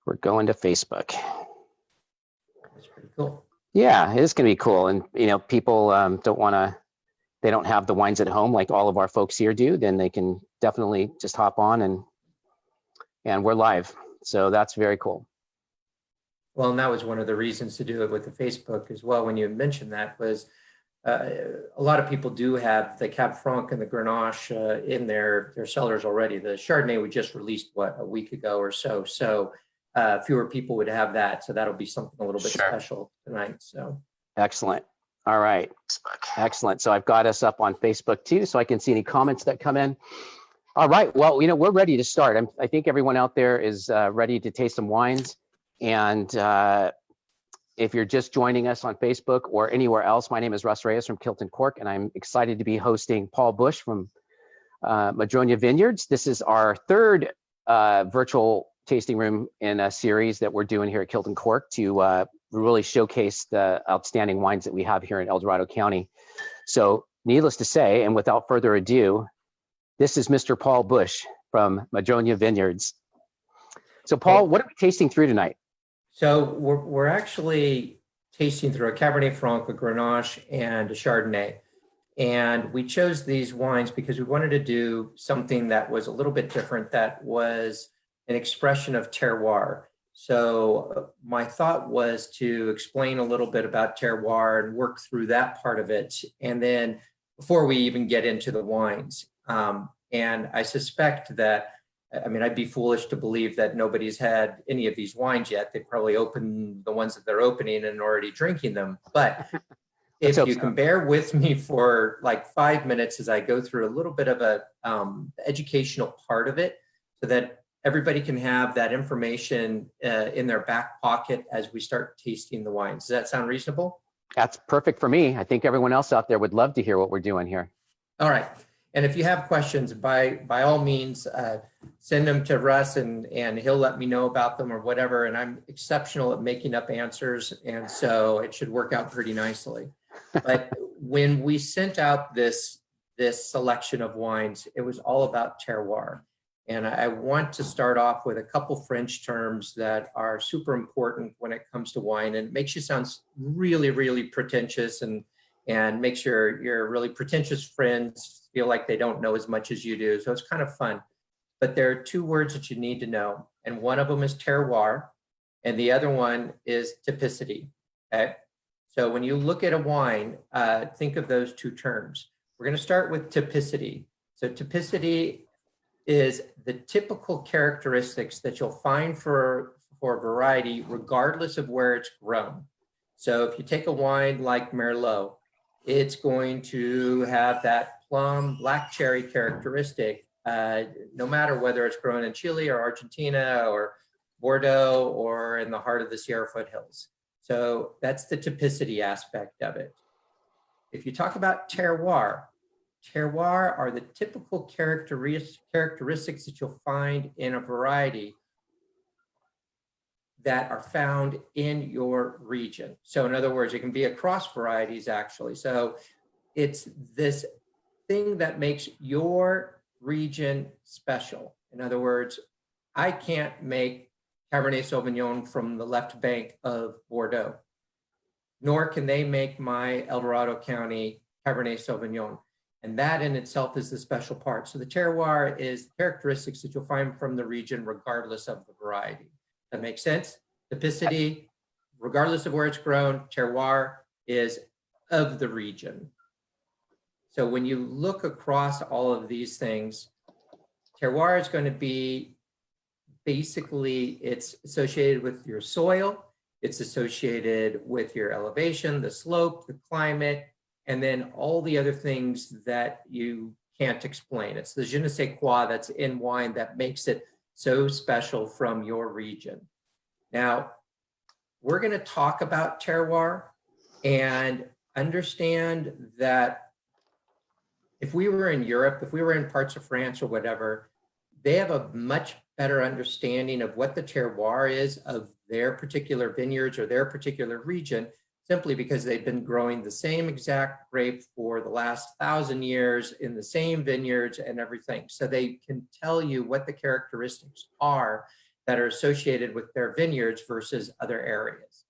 We're going to Facebook. That's pretty cool. Yeah, it is going to be cool. And, you know, people they don't have the wines at home like all of our folks here do, then they can definitely just hop on and we're live. So that's very cool. Well, and that was one of the reasons to do it with the Facebook as well. When you mentioned that was a lot of people do have the Cab Franc and the Grenache in their cellars already. The Chardonnay we just released, a week ago or so. So fewer people would have that. So that'll be something a little bit special tonight. So excellent. All right. Excellent. So I've got us up on Facebook too, so I can see any comments that come in. All right. Well, you know, we're ready to start. I think everyone out there is ready to taste some wines. And if you're just joining us on Facebook or anywhere else, my name is Russ Reyes from Kilt&Cork, and I'm excited to be hosting Paul Bush from Madrona Vineyards. This is our third virtual tasting room in a series that we're doing here at Kilt&Cork to really showcase the outstanding wines that we have here in El Dorado County. So needless to say, and without further ado, this is Mr. Paul Bush from Madrona Vineyards. So Paul, what are we tasting through tonight? So we're actually tasting through a Cabernet Franc, a Grenache, and a Chardonnay. And we chose these wines because we wanted to do something that was a little bit different, that was an expression of terroir. So my thought was to explain a little bit about terroir and work through that part of it. And then before we even get into the wines. And I suspect that, I mean, I'd be foolish to believe that nobody's had any of these wines yet. They probably opened the ones that they're opening and already drinking them. But if you can bear with me for like 5 minutes as I go through a little bit of a educational part of it, so that everybody can have that information in their back pocket as we start tasting the wines. Does that sound reasonable? That's perfect for me. I think everyone else out there would love to hear what we're doing here. All right. And if you have questions, by all means, send them to Russ and he'll let me know about them or whatever. And I'm exceptional at making up answers. And so it should work out pretty nicely. But when we sent out this selection of wines, it was all about terroir. And I want to start off with a couple French terms that are super important when it comes to wine. And it makes you sound really, really pretentious and makes your really pretentious friends feel like they don't know as much as you do. So it's kind of fun. But there are two words that you need to know. And one of them is terroir, and the other one is typicity. Okay. So when you look at a wine, think of those two terms. We're going to start with typicity. So typicity is the typical characteristics that you'll find for a variety, regardless of where it's grown. So if you take a wine like Merlot, it's going to have that plum black cherry characteristic, no matter whether it's grown in Chile or Argentina or Bordeaux or in the heart of the Sierra foothills. So that's the typicity aspect of it. If you talk about terroir, terroir are the typical characteristics that you'll find in a variety that are found in your region. So in other words, it can be across varieties actually. So it's this thing that makes your region special. In other words, I can't make Cabernet Sauvignon from the left bank of Bordeaux, nor can they make my El Dorado County Cabernet Sauvignon. And that in itself is the special part. So the terroir is the characteristics that you'll find from the region regardless of the variety. That makes sense? Typicity, regardless of where it's grown, terroir is of the region. So when you look across all of these things, terroir is going to be basically, it's associated with your soil, it's associated with your elevation, the slope, the climate, and then all the other things that you can't explain. It's the je ne sais quoi that's in wine that makes it so special from your region. Now, we're going to talk about terroir and understand that if we were in Europe, if we were in parts of France or whatever, they have a much better understanding of what the terroir is of their particular vineyards or their particular region, simply because they've been growing the same exact grape for the last 1,000 years in the same vineyards and everything. So they can tell you what the characteristics are that are associated with their vineyards versus other areas.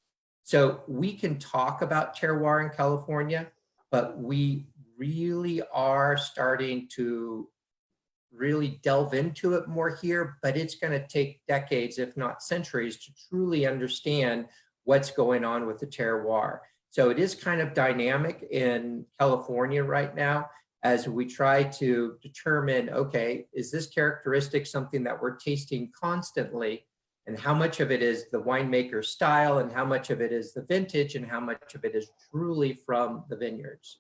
So we can talk about terroir in California, but we really are starting to really delve into it more here, but it's going to take decades, if not centuries, to truly understand what's going on with the terroir. So it is kind of dynamic in California right now as we try to determine, okay, is this characteristic something that we're tasting constantly? And how much of it is the winemaker style, and how much of it is the vintage, and how much of it is truly from the vineyards.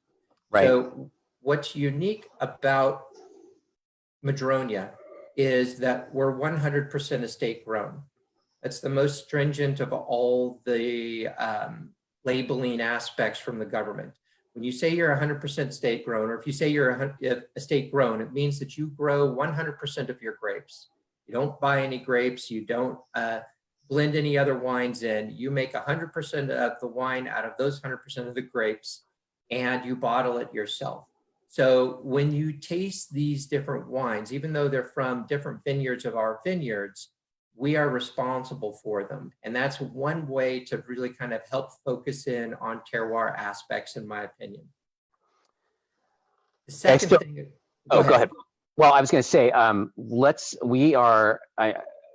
Right. So what's unique about Madrona is that we're 100% estate grown. That's the most stringent of all the labeling aspects from the government. When you say you're 100% estate grown, or if you say you're estate grown, it means that you grow 100% of your grapes. You don't buy any grapes. You don't blend any other wines in. You make 100% of the wine out of those 100% of the grapes, and you bottle it yourself. So when you taste these different wines, even though they're from different vineyards of our vineyards, we are responsible for them. And that's one way to really kind of help focus in on terroir aspects, in my opinion. The second thing. Go ahead. Well, I was going to say,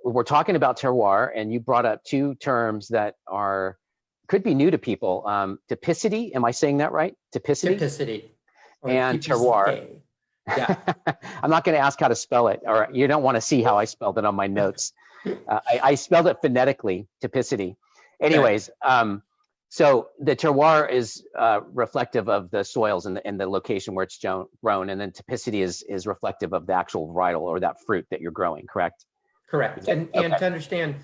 we're talking about terroir, and you brought up two terms that could be new to people. Typicity, am I saying that right? Typicity? Typicity. And terroir. Yeah. I'm not going to ask how to spell it, or you don't want to see how I spelled it on my notes. I spelled it phonetically, typicity. Anyways, so the terroir is reflective of the soils and the location where it's grown, and then typicity is reflective of the actual varietal or that fruit that you're growing, correct? Correct. And to understand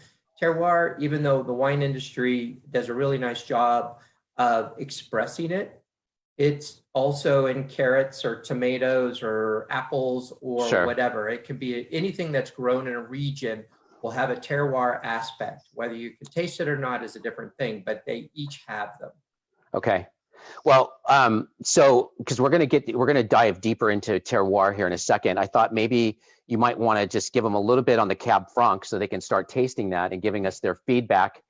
terroir, even though the wine industry does a really nice job of expressing it, it's also in carrots or tomatoes or apples or whatever. It can be anything that's grown in a region will have a terroir aspect. Whether you can taste it or not is a different thing, but they each have them. Okay. Well, so because we're going to dive deeper into terroir here in a second. I thought maybe you might want to just give them a little bit on the Cab Franc so they can start tasting that and giving us their feedback.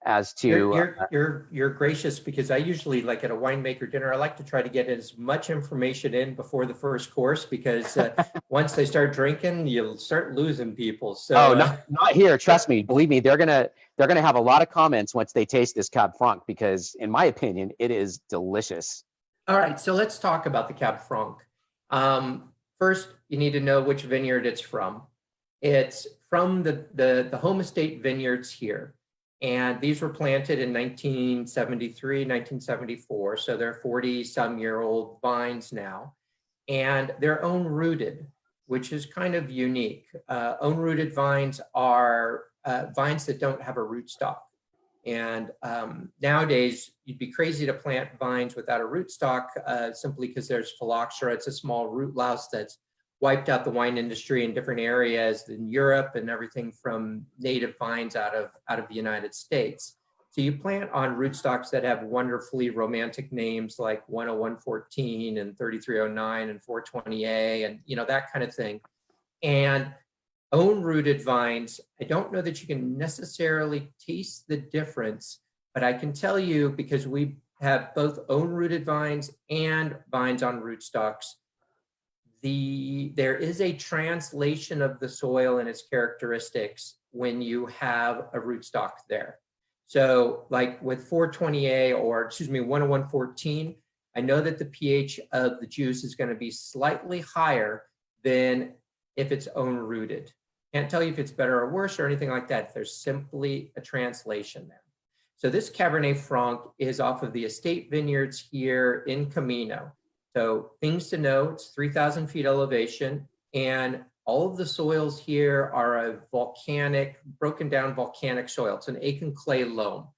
As to you're gracious, because I usually, like at a winemaker dinner, I like to try to get as much information in before the first course, because once they start drinking, you'll start losing people. So not here. Trust me. Believe me, they're gonna have a lot of comments once they taste this Cab Franc, because in my opinion, it is delicious. All right, so let's talk about the Cab Franc. First, you need to know which vineyard it's from. It's from the home estate vineyards here. And these were planted in 1973, 1974. So they're 40-some-year-old vines now. And they're own-rooted, which is kind of unique. Own-rooted vines are vines that don't have a rootstock. And nowadays, you'd be crazy to plant vines without a rootstock simply because there's phylloxera. It's a small root louse that's wiped out the wine industry in different areas in Europe, and everything from native vines out of the United States. So you plant on rootstocks that have wonderfully romantic names like 10114 and 3309 and 420A and that kind of thing. And own rooted vines, I don't know that you can necessarily taste the difference, but I can tell you, because we have both own rooted vines and vines on rootstocks, there is a translation of the soil and its characteristics when you have a rootstock there. So like with 420A, or 10114, I know that the pH of the juice is going to be slightly higher than if it's own rooted. Can't tell you if it's better or worse or anything like that. There's simply a translation there. So this Cabernet Franc is off of the estate vineyards here in Camino. So things to know, it's 3,000 feet elevation, and all of the soils here are a broken down volcanic soil. It's an Aitken clay loam.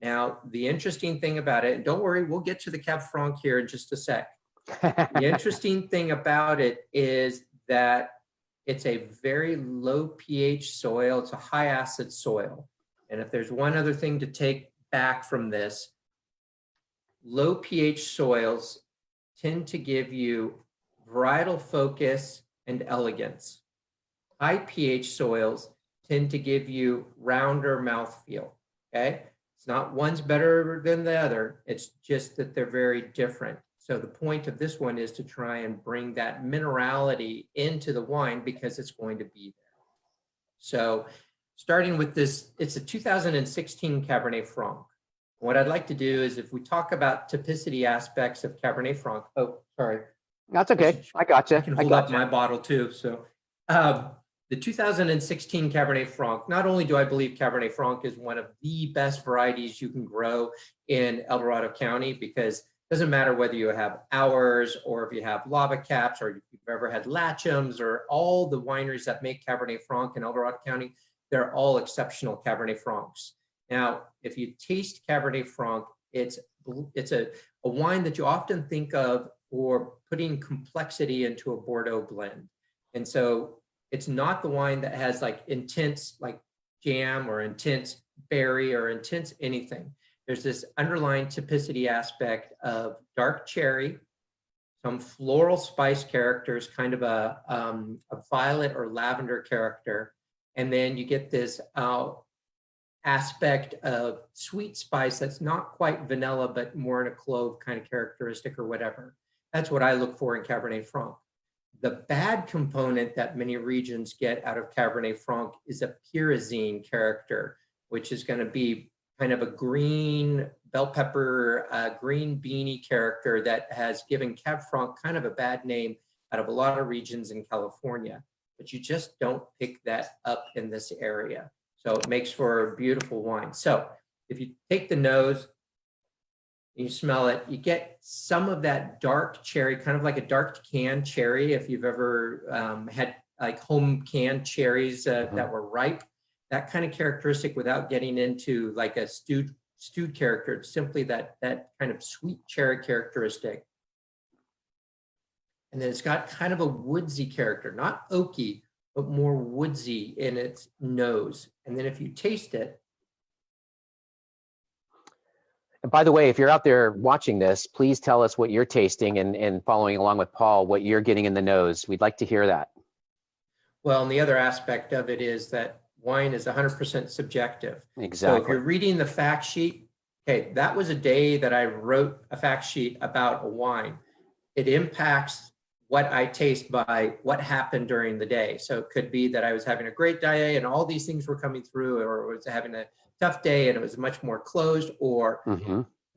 Now, the interesting thing about it, and don't worry, we'll get to the Cab Franc here in just a sec. The interesting thing about it is that it's a very low pH soil. It's a high acid soil. And if there's one other thing to take back from this, low pH soils tend to give you varietal focus and elegance. High pH soils tend to give you rounder mouthfeel, okay? It's not one's better than the other. It's just that they're very different. So the point of this one is to try and bring that minerality into the wine because it's going to be there. So starting with this, it's a 2016 Cabernet Franc. What I'd like to do is if we talk about typicity aspects of Cabernet Franc, oh, sorry. That's okay. I got you. I can hold up my bottle too. So the 2016 Cabernet Franc, not only do I believe Cabernet Franc is one of the best varieties you can grow in El Dorado County, because it doesn't matter whether you have ours or if you have lava caps or if you've ever had Latchums or all the wineries that make Cabernet Franc in El Dorado County, they're all exceptional Cabernet Francs. Now, if you taste Cabernet Franc, it's a wine that you often think of for putting complexity into a Bordeaux blend. And so it's not the wine that has like intense like jam or intense berry or intense anything. There's this underlying typicity aspect of dark cherry, some floral spice characters, kind of a violet or lavender character. And then you get this aspect of sweet spice that's not quite vanilla, but more in a clove kind of characteristic or whatever. That's what I look for in Cabernet Franc. The bad component that many regions get out of Cabernet Franc is a pyrazine character, which is going to be kind of a green bell pepper, green beanie character that has given Cab Franc kind of a bad name out of a lot of regions in California, but you just don't pick that up in this area. So it makes for a beautiful wine. So if you take the nose, you smell it, you get some of that dark cherry, kind of like a dark canned cherry. If you've ever had like home canned cherries that were ripe, that kind of characteristic without getting into like a stewed character. It's simply that kind of sweet cherry characteristic. And then it's got kind of a woodsy character, not oaky, but more woodsy in its nose. And then if you taste it. And by the way, if you're out there watching this, please tell us what you're tasting and following along with Paul, what you're getting in the nose. We'd like to hear that. Well, and the other aspect of it is that wine is 100% subjective. Exactly. So if you're reading the fact sheet, okay, that was a day that I wrote a fact sheet about a wine. It impacts what I taste by what happened during the day. So it could be that I was having a great day and all these things were coming through, or was having a tough day and it was much more closed, or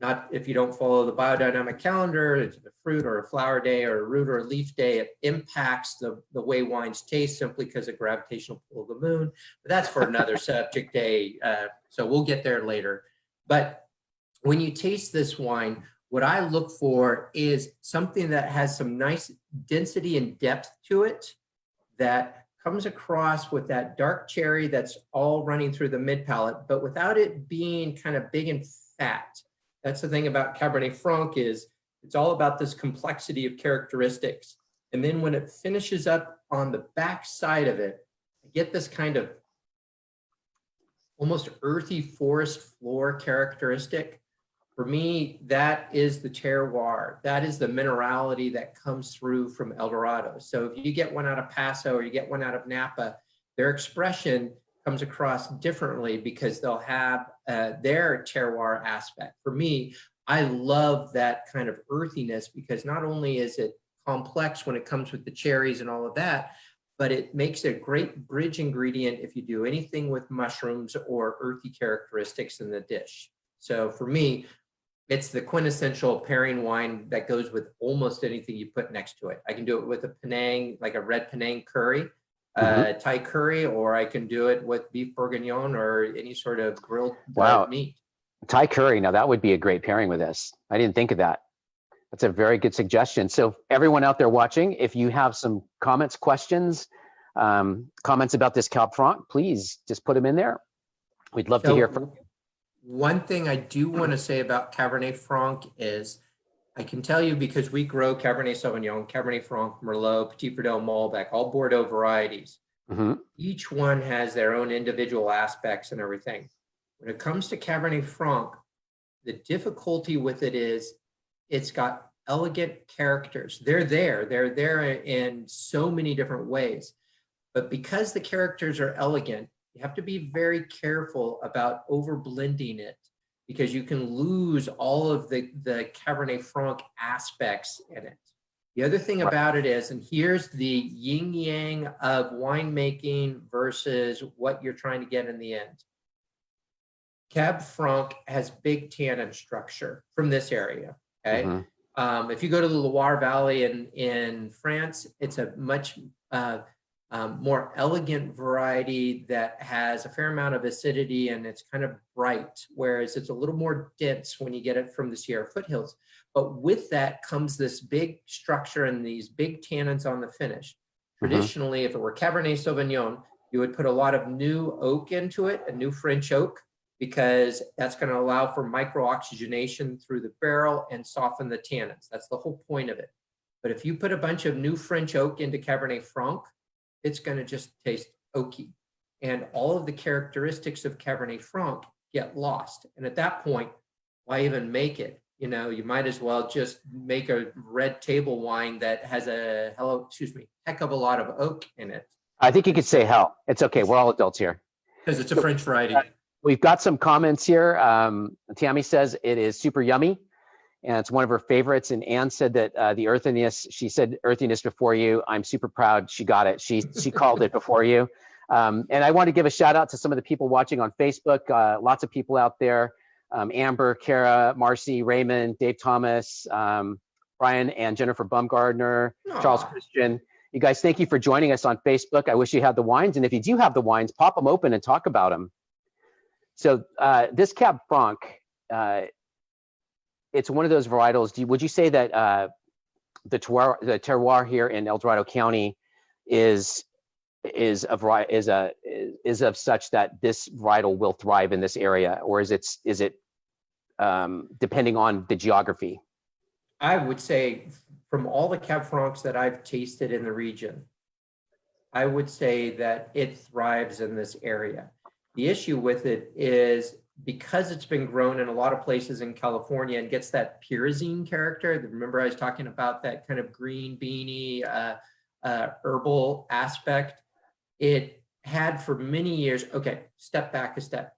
not. If you don't follow the biodynamic calendar, it's a fruit or a flower day or a root or a leaf day, it impacts the way wines taste simply because of gravitational pull of the moon. But that's for another subject day. So we'll get there later. But when you taste this wine, what I look for is something that has some nice density and depth to it that comes across with that dark cherry that's all running through the mid palate, but without it being kind of big and fat. That's the thing about Cabernet Franc, is it's all about this complexity of characteristics. And then when it finishes up on the back side of it, I get this kind of almost earthy forest floor characteristic. For me, that is the terroir. That is the minerality that comes through from El Dorado. So if you get one out of Paso or you get one out of Napa, their expression comes across differently because they'll have their terroir aspect. For me, I love that kind of earthiness because not only is it complex when it comes with the cherries and all of that, but it makes it a great bridge ingredient if you do anything with mushrooms or earthy characteristics in the dish. So for me, it's the quintessential pairing wine that goes with almost anything you put next to it. I can do it with a Penang, like a red Penang curry, Thai curry, or I can do it with beef bourguignon or any sort of grilled meat. Thai curry, now that would be a great pairing with this. I didn't think of that. That's a very good suggestion. So everyone out there watching, if you have some comments, questions, comments about this Cab Franc, please just put them in there. We'd love to hear from you. One thing I do want to say about Cabernet Franc is I can tell you, because we grow Cabernet Sauvignon, Cabernet Franc, Merlot, Petit Verdot, Malbec, all Bordeaux varieties. Each one has their own individual aspects and everything. When it comes to Cabernet Franc, the difficulty with it is it's got elegant characters. They're there in so many different ways. But because the characters are elegant, you have to be very careful about over blending it, because you can lose all of the Cabernet Franc aspects in it. The other thing about it is, and here's the yin yang of winemaking versus what you're trying to get in the end. Cab Franc has big tannin structure from this area, okay? If you go to the Loire Valley in France, it's a much more elegant variety that has a fair amount of acidity, and it's kind of bright, whereas it's a little more dense when you get it from the Sierra foothills. But with that comes this big structure and these big tannins on the finish. Traditionally, if it were Cabernet Sauvignon, you would put a lot of new oak into it, a new French oak, because that's going to allow for micro-oxygenation through the barrel and soften the tannins. That's the whole point of it. But if you put a bunch of new French oak into Cabernet Franc, it's going to just taste oaky. And all of the characteristics of Cabernet Franc get lost. And at that point, why even make it? You know, you might as well just make a red table wine that has a heck of a lot of oak in it. I think you could say hell. It's okay. We're all adults here. Because it's a French variety. We've got some comments here. Tammy says it is super yummy, and it's one of her favorites. And Anne said that the earthiness, she said earthiness before you. I'm super proud she got it. She called it before you. And I want to give a shout out to some of the people watching on Facebook. Lots of people out there. Amber, Kara, Marcy, Raymond, Dave Thomas, Brian and Jennifer Bumgardner, Charles Christian. You guys, thank you for joining us on Facebook. I wish you had the wines. And if you do have the wines, pop them open and talk about them. So this Cab Franc, it's one of those varietals. Would you say that the terroir here in El Dorado County is of such that this varietal will thrive in this area, or is it depending on the geography? I would say from all the Cab Francs that I've tasted in the region, I would say that it thrives in this area. The issue with it is because it's been grown in a lot of places in California and gets that pyrazine character. Remember I was talking about that kind of green beany herbal aspect. It had for many years. Okay, step back a step.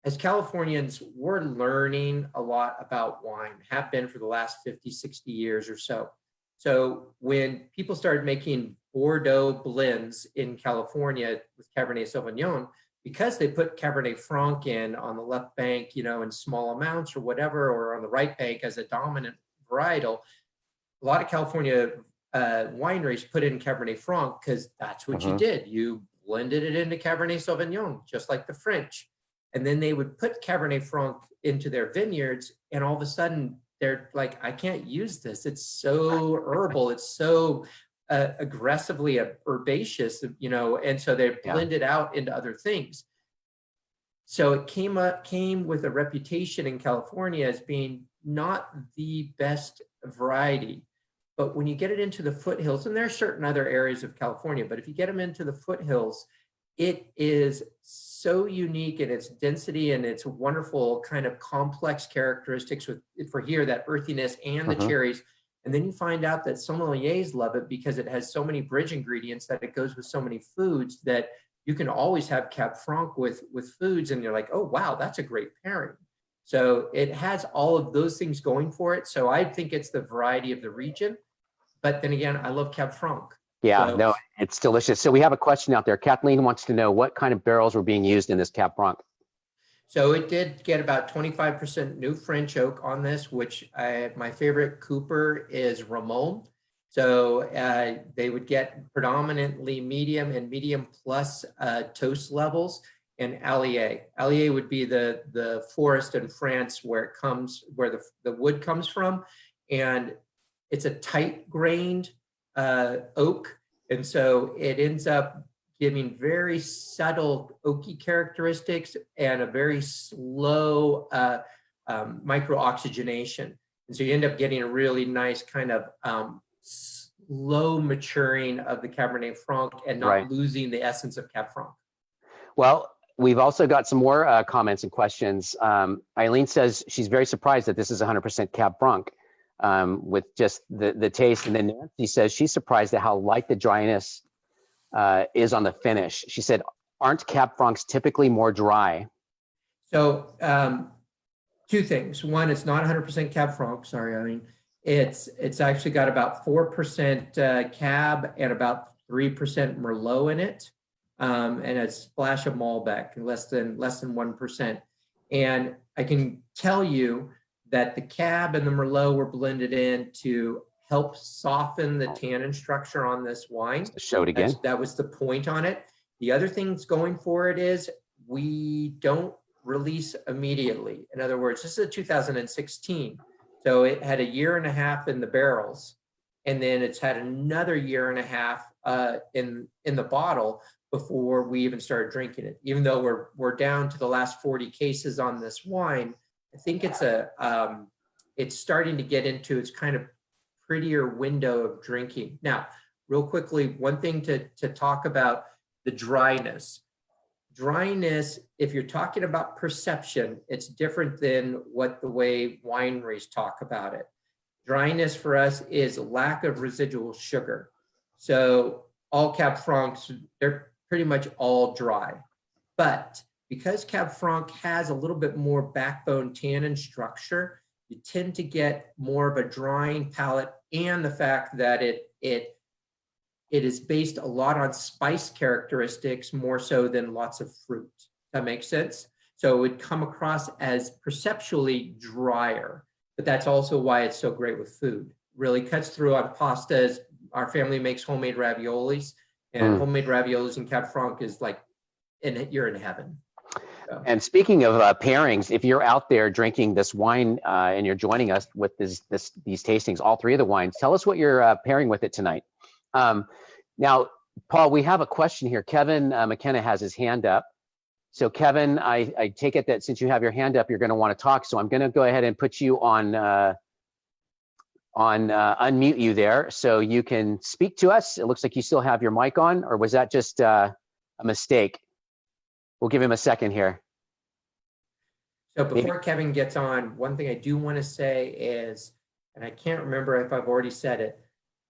As Californians, we're learning a lot about wine, have been for the last 50, 60 years or so. So when people started making Bordeaux blends in California with Cabernet Sauvignon, because they put Cabernet Franc in on the left bank, you know, in small amounts or whatever, or on the right bank as a dominant varietal, a lot of California wineries put in Cabernet Franc because that's what you did. You blended it into Cabernet Sauvignon, just like the French. And then they would put Cabernet Franc into their vineyards, and all of a sudden they're like, I can't use this. It's so herbal. It's so aggressively herbaceous, you know, and so they blend it out into other things. So it came with a reputation in California as being not the best variety. But when you get it into the foothills, and there are certain other areas of California, but if you get them into the foothills, it is so unique in its density and its wonderful kind of complex characteristics for here, that earthiness and the cherries. And then you find out that sommeliers love it because it has so many bridge ingredients that it goes with so many foods that you can always have Cab Franc with foods, and you're like, oh, wow, that's a great pairing. So it has all of those things going for it. So I think it's the variety of the region. But then again, I love Cab Franc. Yeah, so, no, it's delicious. So we have a question out there. Kathleen wants to know what kind of barrels were being used in this Cab Franc. So it did get about 25% new French oak on this, which my favorite Cooper is Ramon. So they would get predominantly medium and medium plus toast levels, and Allier. Allier would be the forest in France where the wood comes from, and it's a tight grained oak, and so it ends up giving very subtle oaky characteristics and a very slow micro-oxygenation. And so you end up getting a really nice kind of slow maturing of the Cabernet Franc and not losing the essence of Cab Franc. Well, we've also got some more comments and questions. Eileen says she's very surprised that this is 100% Cab Franc with just the taste. And then Nancy says she's surprised at how light the dryness is on the finish. She said aren't Cab Francs typically more dry? So two things. One, it's not 100% Cab Franc. Sorry, I mean, it's actually got about 4% Cab and about 3% Merlot in it, and a splash of Malbec, less than 1%. And I can tell you that the Cab and the Merlot were blended in to help soften the tannin structure on this wine. Show it again. That was the point on it. The other things going for it is we don't release immediately. In other words, this is a 2016. So it had a year and a half in the barrels, and then it's had another year and a half in the bottle before we even started drinking it. Even though we're down to the last 40 cases on this wine, I think it's starting to get into its kind of prettier window of drinking. Now, real quickly, one thing to talk about the dryness. Dryness, if you're talking about perception, it's different than what the way wineries talk about it. Dryness for us is lack of residual sugar. So all Cab Francs, they're pretty much all dry. But because Cab Franc has a little bit more backbone tannin structure, you tend to get more of a drying palate, and the fact that it is based a lot on spice characteristics more so than lots of fruit. That makes sense? So it would come across as perceptually drier, but that's also why it's so great with food. Really cuts through on pastas. Our family makes homemade raviolis, and homemade raviolis in Cab Franc is like, you're in heaven. So. And speaking of pairings, if you're out there drinking this wine and you're joining us with these tastings, all three of the wines, tell us what you're pairing with it tonight. Now, Paul, we have a question here. Kevin McKenna has his hand up. So Kevin, I take it that since you have your hand up, you're going to want to talk. So I'm going to go ahead and put you on unmute you there so you can speak to us. It looks like you still have your mic on, or was that just a mistake? We'll give him a second here. So before Kevin gets on, one thing I do want to say is, and I can't remember if I've already said it,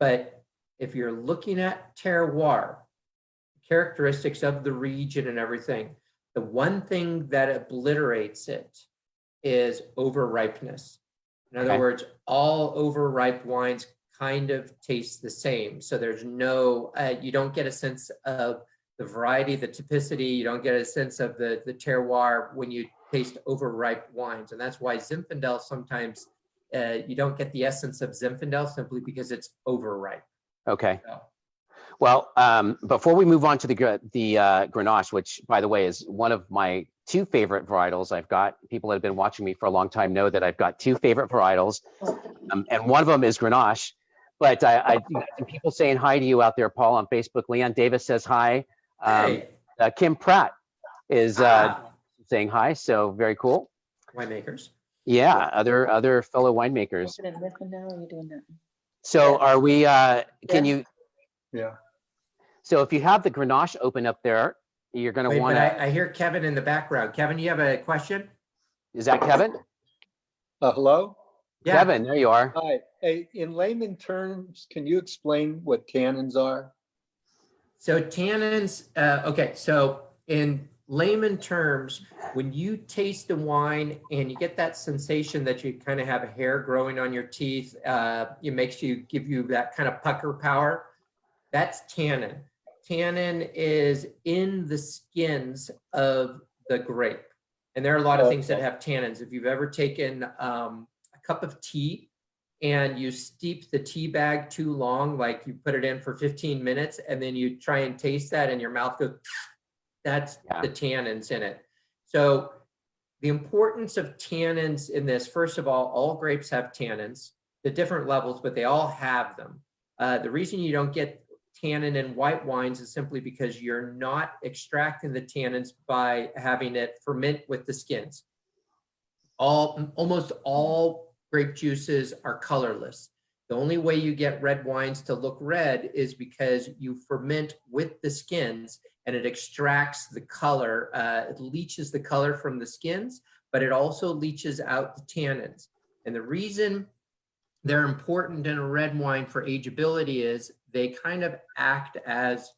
but if you're looking at terroir, characteristics of the region and everything, the one thing that obliterates it is overripeness. In other words, all overripe wines kind of taste the same. So there's no, you don't get a sense of the variety, the typicity, you don't get a sense of the terroir when you taste overripe wines. And that's why Zinfandel sometimes, you don't get the essence of Zinfandel simply because it's overripe. Okay. So. Well, before we move on to the Grenache, which, by the way, is one of my two favorite varietals I've got. People that have been watching me for a long time know that I've got two favorite varietals, and one of them is Grenache. But I people saying hi to you out there, Paul, on Facebook. Leon Davis says hi. Hey. Kim Pratt is saying hi, so very cool. Winemakers. Yeah, other fellow winemakers. So are we, can you? Yeah. So if you have the Grenache open up there, you're going to want to. I hear Kevin in the background. Kevin, you have a question? Is that Kevin? Hello? Yeah. Kevin, there you are. Hi. Hey, in layman terms, can you explain what tannins are? So tannins, okay, so in layman terms, when you taste the wine and you get that sensation that you kind of have a hair growing on your teeth, it give you that kind of pucker power, that's tannin. Tannin is in the skins of the grape. And there are a lot of things that have tannins. If you've ever taken a cup of tea and you steep the tea bag too long, like you put it in for 15 minutes and then you try and taste that and your mouth goes, that's the tannins in it. So the importance of tannins in this, first of all grapes have tannins, the different levels, but they all have them. The reason you don't get tannin in white wines is simply because you're not extracting the tannins by having it ferment with the skins. Almost all grape juices are colorless. The only way you get red wines to look red is because you ferment with the skins and it extracts the color. It leaches the color from the skins, but it also leaches out the tannins. And the reason they're important in a red wine for ageability is they kind of act as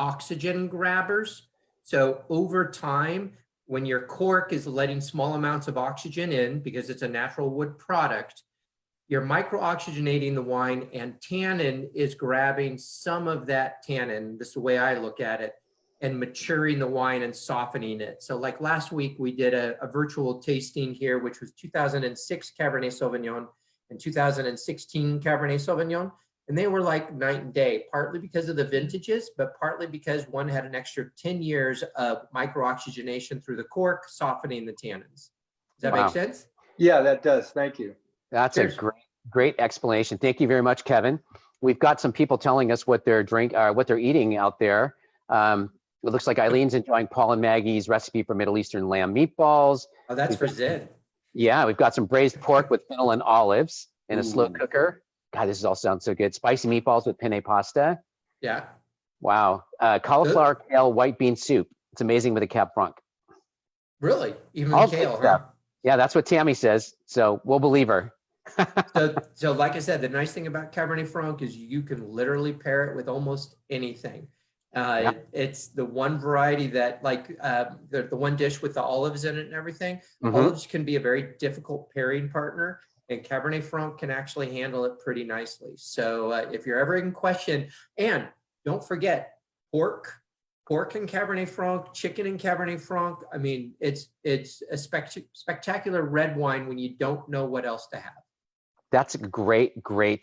oxygen grabbers. So over time, when your cork is letting small amounts of oxygen in, because it's a natural wood product, you're micro-oxygenating the wine, and tannin is grabbing some of that tannin, this is the way I look at it, and maturing the wine and softening it. So like last week, we did a virtual tasting here, which was 2006 Cabernet Sauvignon and 2016 Cabernet Sauvignon. And they were like night and day, partly because of the vintages, but partly because one had an extra 10 years of micro-oxygenation through the cork, softening the tannins. Does that make sense? Yeah, that does. Thank you. That's a great explanation. Thank you very much, Kevin. We've got some people telling us what they're eating out there. It looks like Eileen's enjoying Paul and Maggie's recipe for Middle Eastern lamb meatballs. Oh, that's for Zed. Yeah, we've got some braised pork with fennel and olives in a slow cooker. God, this all sounds so good. Spicy meatballs with penne pasta. Yeah. Wow. Cauliflower, kale, white bean soup. It's amazing with a Cab Franc. Really? Even All kale, good stuff. huh? Yeah, that's what Tammy says. So we'll believe her. So like I said, the nice thing about Cabernet Franc is you can literally pair it with almost anything. It's the one variety that, like the one dish with the olives in it and everything. Olives can be a very difficult pairing partner, and Cabernet Franc can actually handle it pretty nicely. So if you're ever in question, and don't forget pork and Cabernet Franc, chicken and Cabernet Franc. I mean, it's a spectacular red wine when you don't know what else to have. That's a great word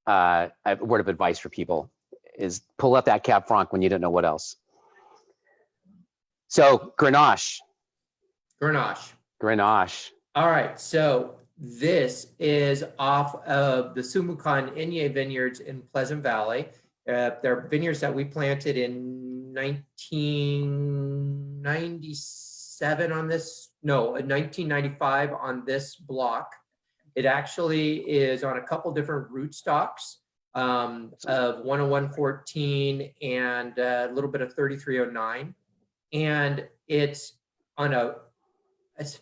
of advice for people, is pull up that Cab Franc when you don't know what else. So Grenache. All right, so this is off of the Sumukan Inye Vineyards in Pleasant Valley. They're vineyards that we planted in 1997 on this, no, 1995 on this block. It actually is on a couple different rootstocks of 10114 and a little bit of 3309. And it's on it's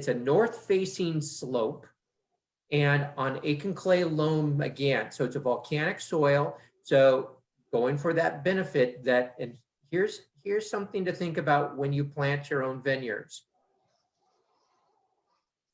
a north-facing slope and on Aitken clay loam again. So it's a volcanic soil. So going for that benefit that, and here's something to think about when you plant your own vineyards.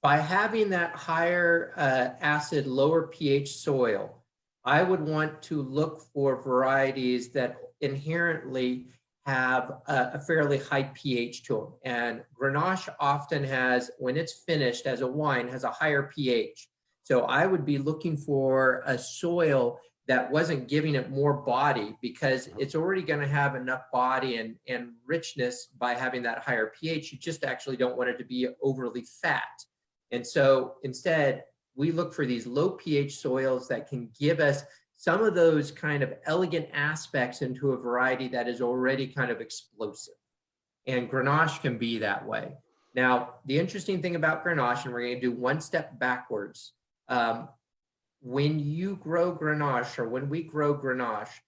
By having that higher acid, lower pH soil, I would want to look for varieties that inherently have a fairly high pH to them. And Grenache often has, when it's finished as a wine, has a higher pH. So I would be looking for a soil that wasn't giving it more body, because it's already going to have enough body and richness by having that higher pH. You just actually don't want it to be overly fat. And so instead, we look for these low pH soils that can give us some of those kind of elegant aspects into a variety that is already kind of explosive. And Grenache can be that way. Now, the interesting thing about Grenache, and we're going to do one step backwards. When you grow Grenache, or when we grow Grenache,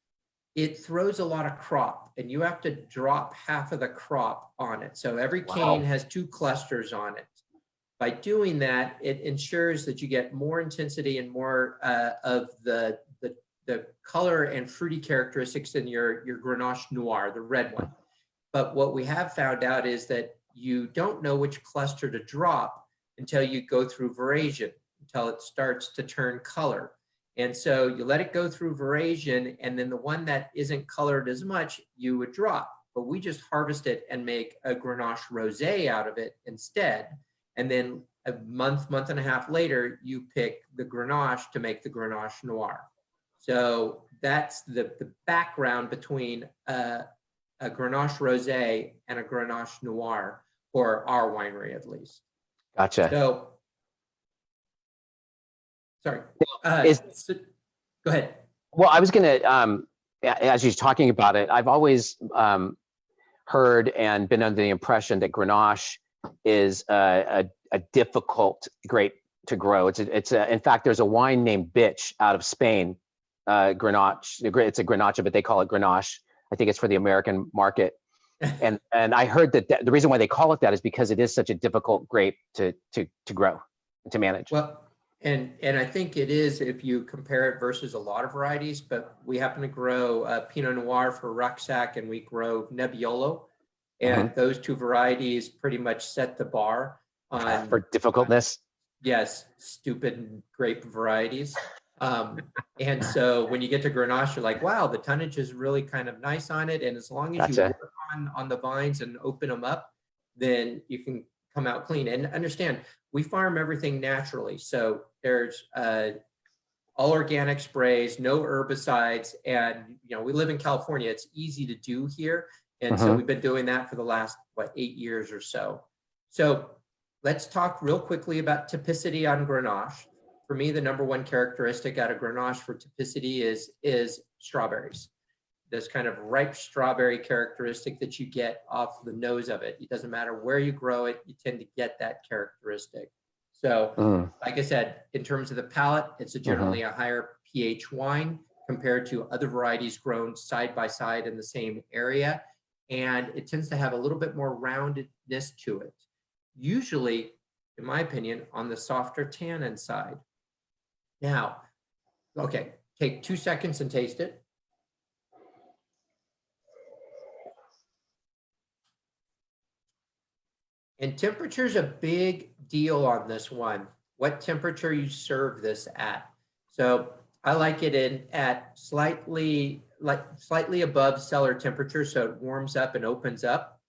it throws a lot of crop, and you have to drop half of the crop on it. So every cane has 2 clusters on it. By doing that, it ensures that you get more intensity and more of the color and fruity characteristics in your Grenache Noir, the red one. But what we have found out is that you don't know which cluster to drop until you go through veraison, until it starts to turn color. And so you let it go through veraison, and then the one that isn't colored as much, you would drop. But we just harvest it and make a Grenache Rosé out of it instead. And then a month and a half later, you pick the Grenache to make the Grenache Noir. So that's the background between a Grenache Rosé and a Grenache Noir, for our winery at least. Gotcha. So, sorry. Go ahead. Well, I was going to, as you're talking about it, I've always heard and been under the impression that Grenache is a difficult grape to grow. In fact, there's a wine named Bitch out of Spain, Grenache. It's a Grenache, but they call it Grenache. I think it's for the American market. And I heard that the reason why they call it that is because it is such a difficult grape to grow, to manage. Well, And I think it is if you compare it versus a lot of varieties, but we happen to grow Pinot Noir for Rucksack and we grow Nebbiolo. And those two varieties pretty much set the bar on for difficultness. Yes, stupid grape varieties. And so when you get to Grenache, you're like, wow, the tonnage is really kind of nice on it. And as long as you Gotcha. work on the vines and open them up, then you can come out clean. And understand, we farm everything naturally. So there's all organic sprays, no herbicides. And, you know, we live in California. It's easy to do here. And so we've been doing that for the last, 8 years or so. So let's talk real quickly about typicity on Grenache. For me, the number one characteristic out of Grenache for typicity is strawberries. This kind of ripe strawberry characteristic that you get off the nose of it. It doesn't matter where you grow it, you tend to get that characteristic. So, like I said, in terms of the palate, it's generally a higher pH wine compared to other varieties grown side by side in the same area. And it tends to have a little bit more roundedness to it. Usually, in my opinion, on the softer tannin side. Now, okay, take 2 seconds and taste it. And temperature's a big deal on this one. What temperature you serve this at. So I like it at slightly above cellar temperature, so it warms up and opens up.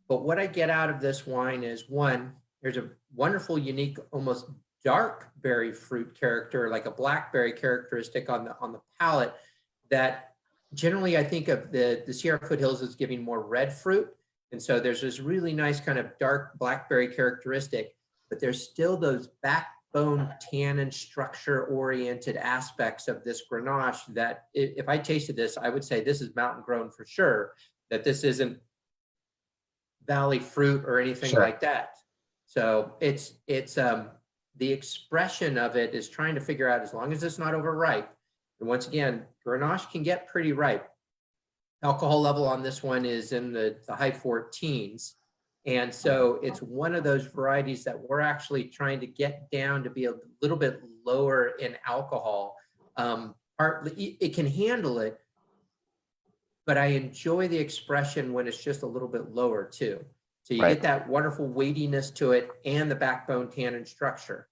But what I get out of this wine is, one, there's a wonderful, unique, almost dark berry fruit character, like a blackberry characteristic on the palate that generally I think of the Sierra foothills as giving more red fruit. And so there's this really nice kind of dark blackberry characteristic, but there's still those backbone tannin structure oriented aspects of this Grenache that if I tasted this, I would say this is mountain grown for sure, that this isn't valley fruit or anything like that. So it's the expression of it is trying to figure out, as long as it's not overripe. And once again, Grenache can get pretty ripe. Alcohol level on this one is in the high 14s. And so it's one of those varieties that we're actually trying to get down to be a little bit lower in alcohol. Partly, it can handle it, but I enjoy the expression when it's just a little bit lower too. So you get that wonderful weightiness to it and the backbone tannin structure.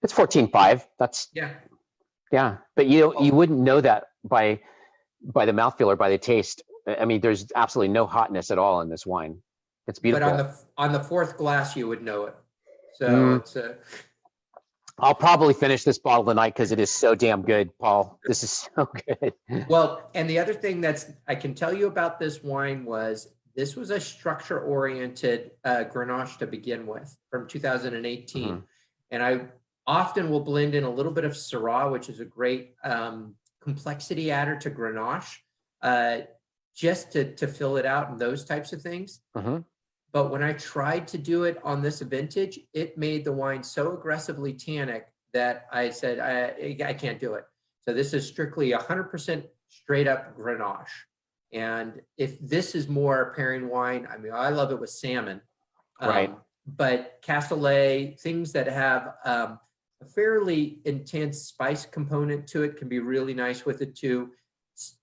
It's 14.5. That's yeah. But you wouldn't know that by the mouthfeel or by the taste. I mean, there's absolutely no hotness at all in this wine. It's beautiful. But on the fourth glass, you would know it. So it's I'll probably finish this bottle tonight because it is so damn good, Paul. This is so good. Well, and the other thing I can tell you about this wine was this was a structure-oriented Grenache to begin with from 2018. And I often will blend in a little bit of Syrah, which is a great complexity adder to Grenache, just to fill it out and those types of things. But when I tried to do it on this vintage, it made the wine so aggressively tannic that I said, I can't do it. So this is strictly 100% straight up Grenache. And if this is more pairing wine, I mean, I love it with salmon. But Castellet, things that have a fairly intense spice component to it can be really nice with it too.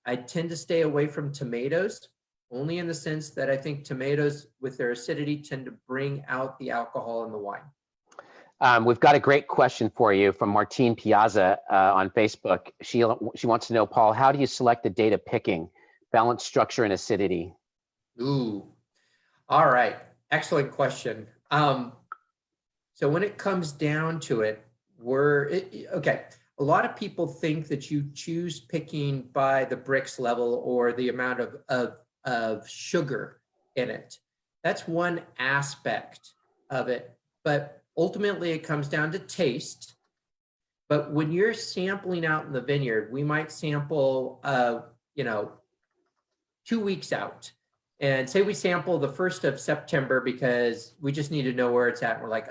I tend to stay away from tomatoes, only in the sense that I think tomatoes with their acidity tend to bring out the alcohol in the wine. We've got a great question for you from Martine Piazza on Facebook. She wants to know, Paul, how do you select the data picking, balance, structure, and acidity? Ooh, all right. Excellent question. So when it comes down to it, okay. A lot of people think that you choose picking by the Brix level or the amount of sugar in it. That's one aspect of it, but ultimately it comes down to taste. But when you're sampling out in the vineyard, we might sample, 2 weeks out. And say we sample the 1st of September because we just need to know where it's at. And we're like,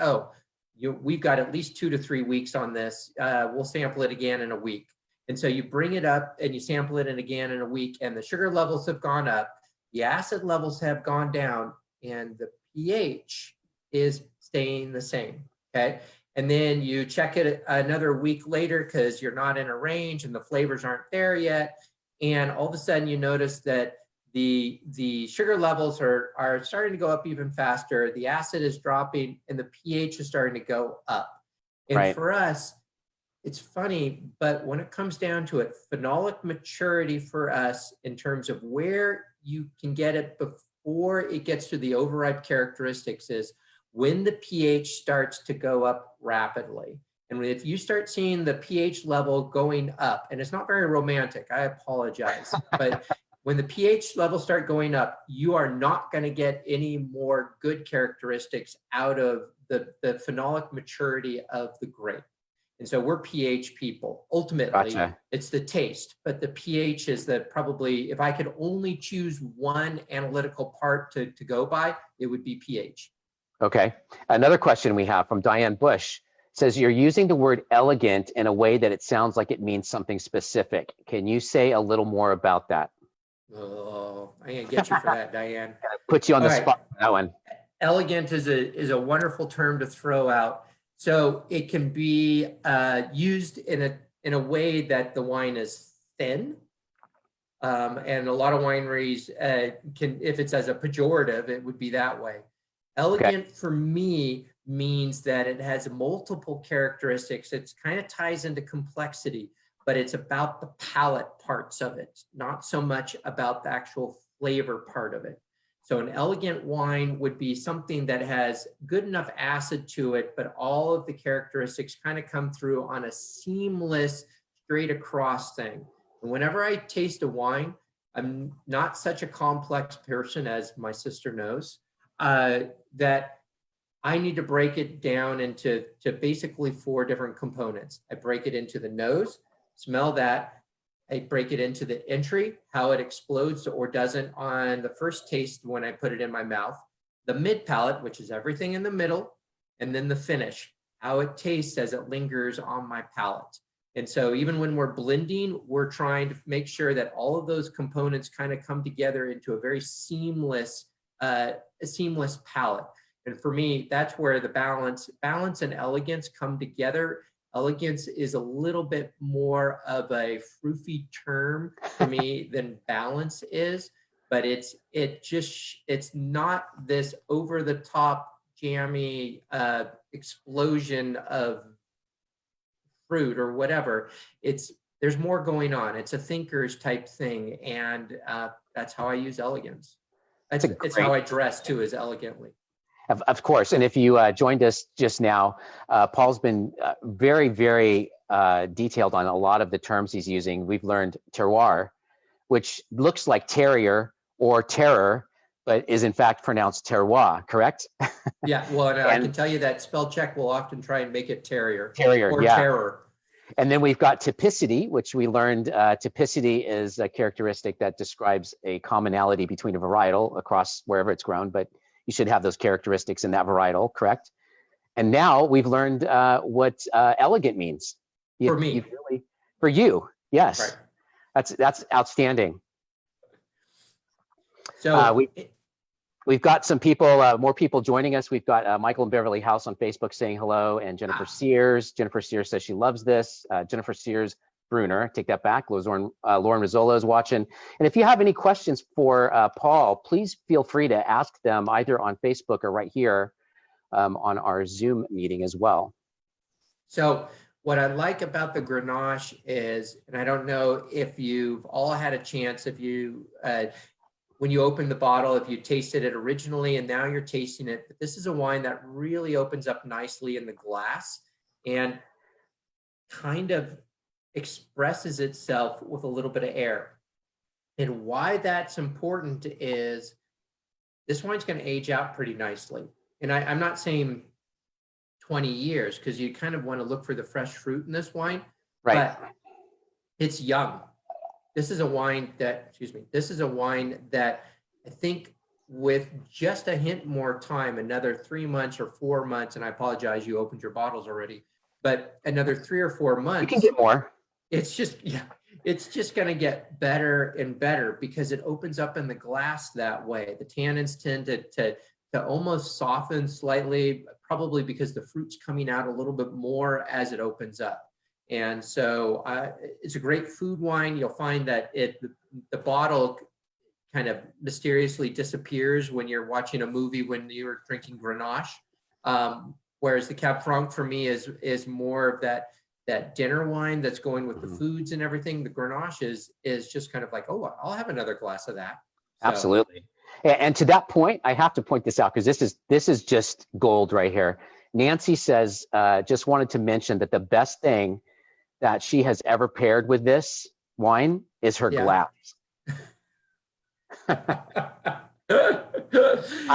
we've got at least 2 to 3 weeks on this. We'll sample it again in a week. And so you bring it up and you sample it again in a week, and the sugar levels have gone up, the acid levels have gone down, and the pH is staying the same. Okay. and then you check it another week later because you're not in a range and the flavors aren't there yet. And all of a sudden you notice that the sugar levels are starting to go up even faster. The acid is dropping and the pH is starting to go up. And Right. for us, it's funny, but when it comes down to it, phenolic maturity for us in terms of where you can get it before it gets to the overripe characteristics is when the pH starts to go up rapidly. And if you start seeing the pH level going up, and it's not very romantic, I apologize, but when the pH levels start going up, you are not going to get any more good characteristics out of the phenolic maturity of the grape. And so we're pH people. Ultimately, Gotcha. it's the taste, but the pH is the probably, if I could only choose one analytical part to go by, it would be pH. Okay. Another question we have from Diane Bush says, you're using the word elegant in a way that it sounds like it means something specific. Can you say a little more about that? Oh, I'm going to get you for that, Diane. Put you on the All right. spot for that one. Elegant is a wonderful term to throw out. So it can be used in a way that the wine is thin. And a lot of wineries can, if it's as a pejorative, it would be that way. Elegant for me means that it has multiple characteristics. It kind of ties into complexity, but it's about the palate parts of it, not so much about the actual flavor part of it. So an elegant wine would be something that has good enough acid to it, but all of the characteristics kind of come through on a seamless, straight across thing. And whenever I taste a wine, I'm not such a complex person, as my sister knows, that I need to break it down into basically 4 different components. I break it into the nose, smell that. I break it into the entry, how it explodes or doesn't on the first taste when I put it in my mouth, the mid palate, which is everything in the middle, and then the finish, how it tastes as it lingers on my palate. And so even when we're blending, we're trying to make sure that all of those components kind of come together into a very seamless palate. And for me, that's where the balance and elegance come together. Elegance is a little bit more of a froofy term for me than balance is, but it's not this over the top jammy explosion of fruit or whatever. There's more going on. It's a thinker's type thing, and that's how I use elegance. It's how I dress too, is elegantly. Of course. And if you joined us just now, Paul's been very, very detailed on a lot of the terms he's using. We've learned terroir, which looks like terrier or terror, but is in fact pronounced terroir, correct? Yeah, well, and I can tell you that spell check will often try and make it terrier. Terrier, or yeah. terror. And then we've got typicity, which we learned typicity is a characteristic that describes a commonality between a varietal across wherever it's grown, but you should have those characteristics in that varietal, correct? And now we've learned what elegant means. For me. For you, yes. Right. That's outstanding. So we've got some people, more people joining us. We've got Michael and Beverly House on Facebook saying hello, and Jennifer Sears. Jennifer Sears says she loves this. Jennifer Sears Bruner, take that back. Lauren Rizzolo is watching. And if you have any questions for Paul, please feel free to ask them either on Facebook or right here on our Zoom meeting as well. So what I like about the Grenache is, and I don't know if you've all had a chance, if you, when you open the bottle, if you tasted it originally and now you're tasting it, but this is a wine that really opens up nicely in the glass and kind of expresses itself with a little bit of air. And why that's important is this wine's going to age out pretty nicely. And I'm not saying 20 years because you kind of want to look for the fresh fruit in this wine, right? But it's young. This is a wine that, this is a wine that I think with just a hint more time, another 3 months or 4 months, and I apologize, you opened your bottles already, but another 3 or 4 months. You can get more. It's just, yeah, it's just going to get better and better because it opens up in the glass that way. The tannins tend to to almost soften slightly, probably because the fruit's coming out a little bit more as it opens up. And so it's a great food wine. You'll find that the bottle kind of mysteriously disappears when you're watching a movie when you're drinking Grenache. Whereas the Cab Franc for me is more of that dinner wine that's going with the foods and everything. The Grenache is just kind of like, oh, I'll have another glass of that. So. Absolutely. And to that point, I have to point this out because this is just gold right here. Nancy says, just wanted to mention that the best thing that she has ever paired with this wine is her glass. I'm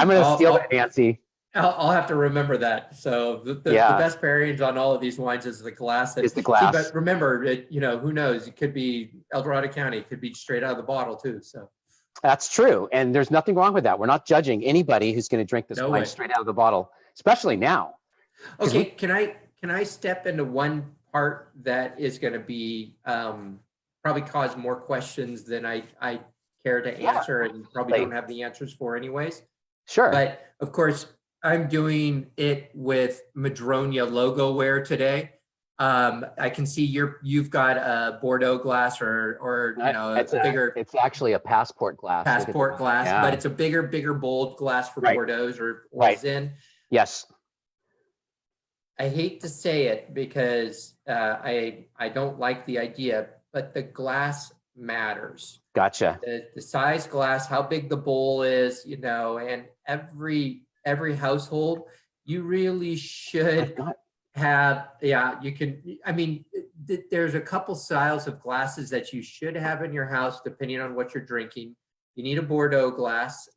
going to steal that, Nancy. I'll have to remember that. So the best pairings on all of these wines is the glass. Is the glass. See, but remember, who knows? It could be El Dorado County. It could be straight out of the bottle too. So that's true, and there's nothing wrong with that. We're not judging anybody who's going to drink this wine straight out of the bottle, especially now. Okay, can I step into one part that is going to be probably cause more questions than I care to answer, and probably don't have the answers for anyways. Sure. But of course, I'm doing it with Madrona logo wear today. I can see you've got a Bordeaux glass or it's a bigger. It's actually a passport glass. Passport glass, but it's a bigger, bold glass for Bordeaux or Zin. Yes. I hate to say it because I don't like the idea, but the glass matters. Gotcha. The size glass, how big the bowl is, and every household, you really should have, there's a couple styles of glasses that you should have in your house, depending on what you're drinking. You need a Bordeaux glass,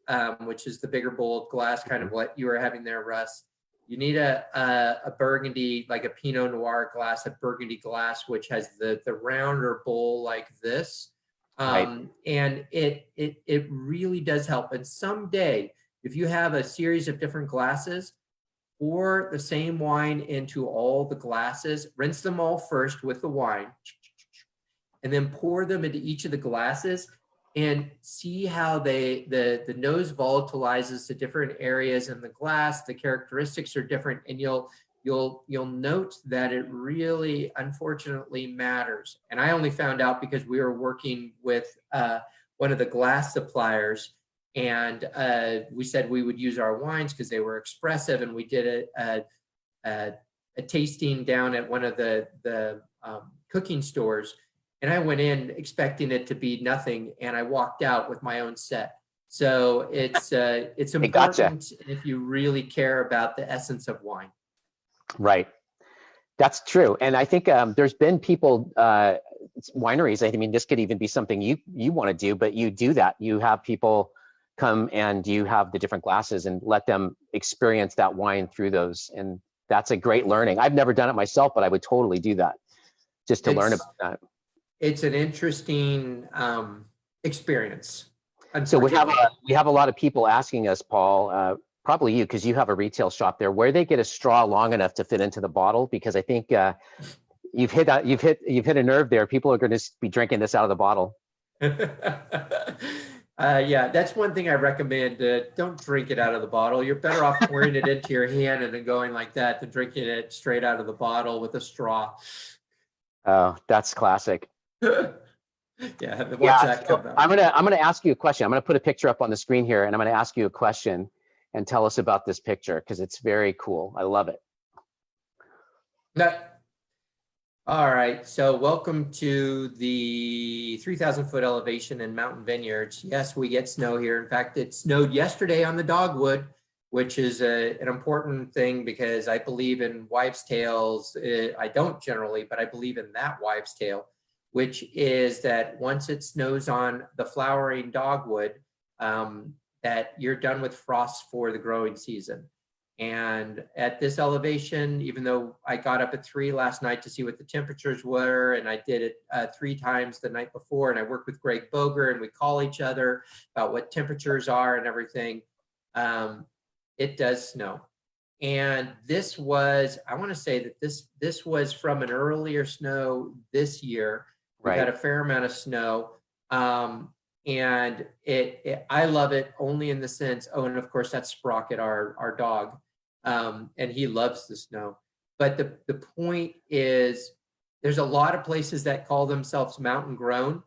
which is the bigger bold glass, kind of what you were having there, Russ. You need a Burgundy, like a Pinot Noir glass, a Burgundy glass, which has the rounder bowl like this. And it really does help. And someday, if you have a series of different glasses, pour the same wine into all the glasses, rinse them all first with the wine, and then pour them into each of the glasses and see how the nose volatilizes to different areas in the glass. The characteristics are different, and you'll note that it really, unfortunately, matters. And I only found out because we were working with one of the glass suppliers, and we said we would use our wines because they were expressive, and we did a tasting down at one of the cooking stores. And I went in expecting it to be nothing, and I walked out with my own set. So it's important if you really care about the essence of wine. Right. That's true. And I think there's been people, wineries, I mean, this could even be something you want to do, but you do that. You have people come and you have the different glasses and let them experience that wine through those. And that's a great learning. I've never done it myself, but I would totally do that just to learn about that. It's an interesting experience. So we have a lot of people asking us, Paul, probably you, because you have a retail shop there, where they get a straw long enough to fit into the bottle, because I think you've hit a nerve there. People are going to be drinking this out of the bottle. Yeah, that's one thing I recommend. Don't drink it out of the bottle. You're better off pouring it into your hand and then going like that than drinking it straight out of the bottle with a straw. Oh, that's classic. Yeah, watch that come out. I'm gonna ask you a question. I'm gonna put a picture up on the screen here, and I'm gonna ask you a question and tell us about this picture, because it's very cool. I love it. All right, so welcome to the 3,000 foot elevation in Mountain Vineyards. Yes, we get snow here. In fact, it snowed yesterday on the dogwood, which is an important thing, because I believe in wives' tales. I don't generally, but I believe in that wives' tale, which is that once it snows on the flowering dogwood, that you're done with frost for the growing season. And at this elevation, even though I got up at 3 last night to see what the temperatures were, and I did it 3 times the night before, and I worked with Greg Boger, and we call each other about what temperatures are and everything, it does snow. And this was, I want to say that this was from an earlier snow this year. We had a fair amount of snow. And I love it only in the sense, oh, and of course that's Sprocket, our dog. And he loves the snow. But the point is, there's a lot of places that call themselves mountain grown,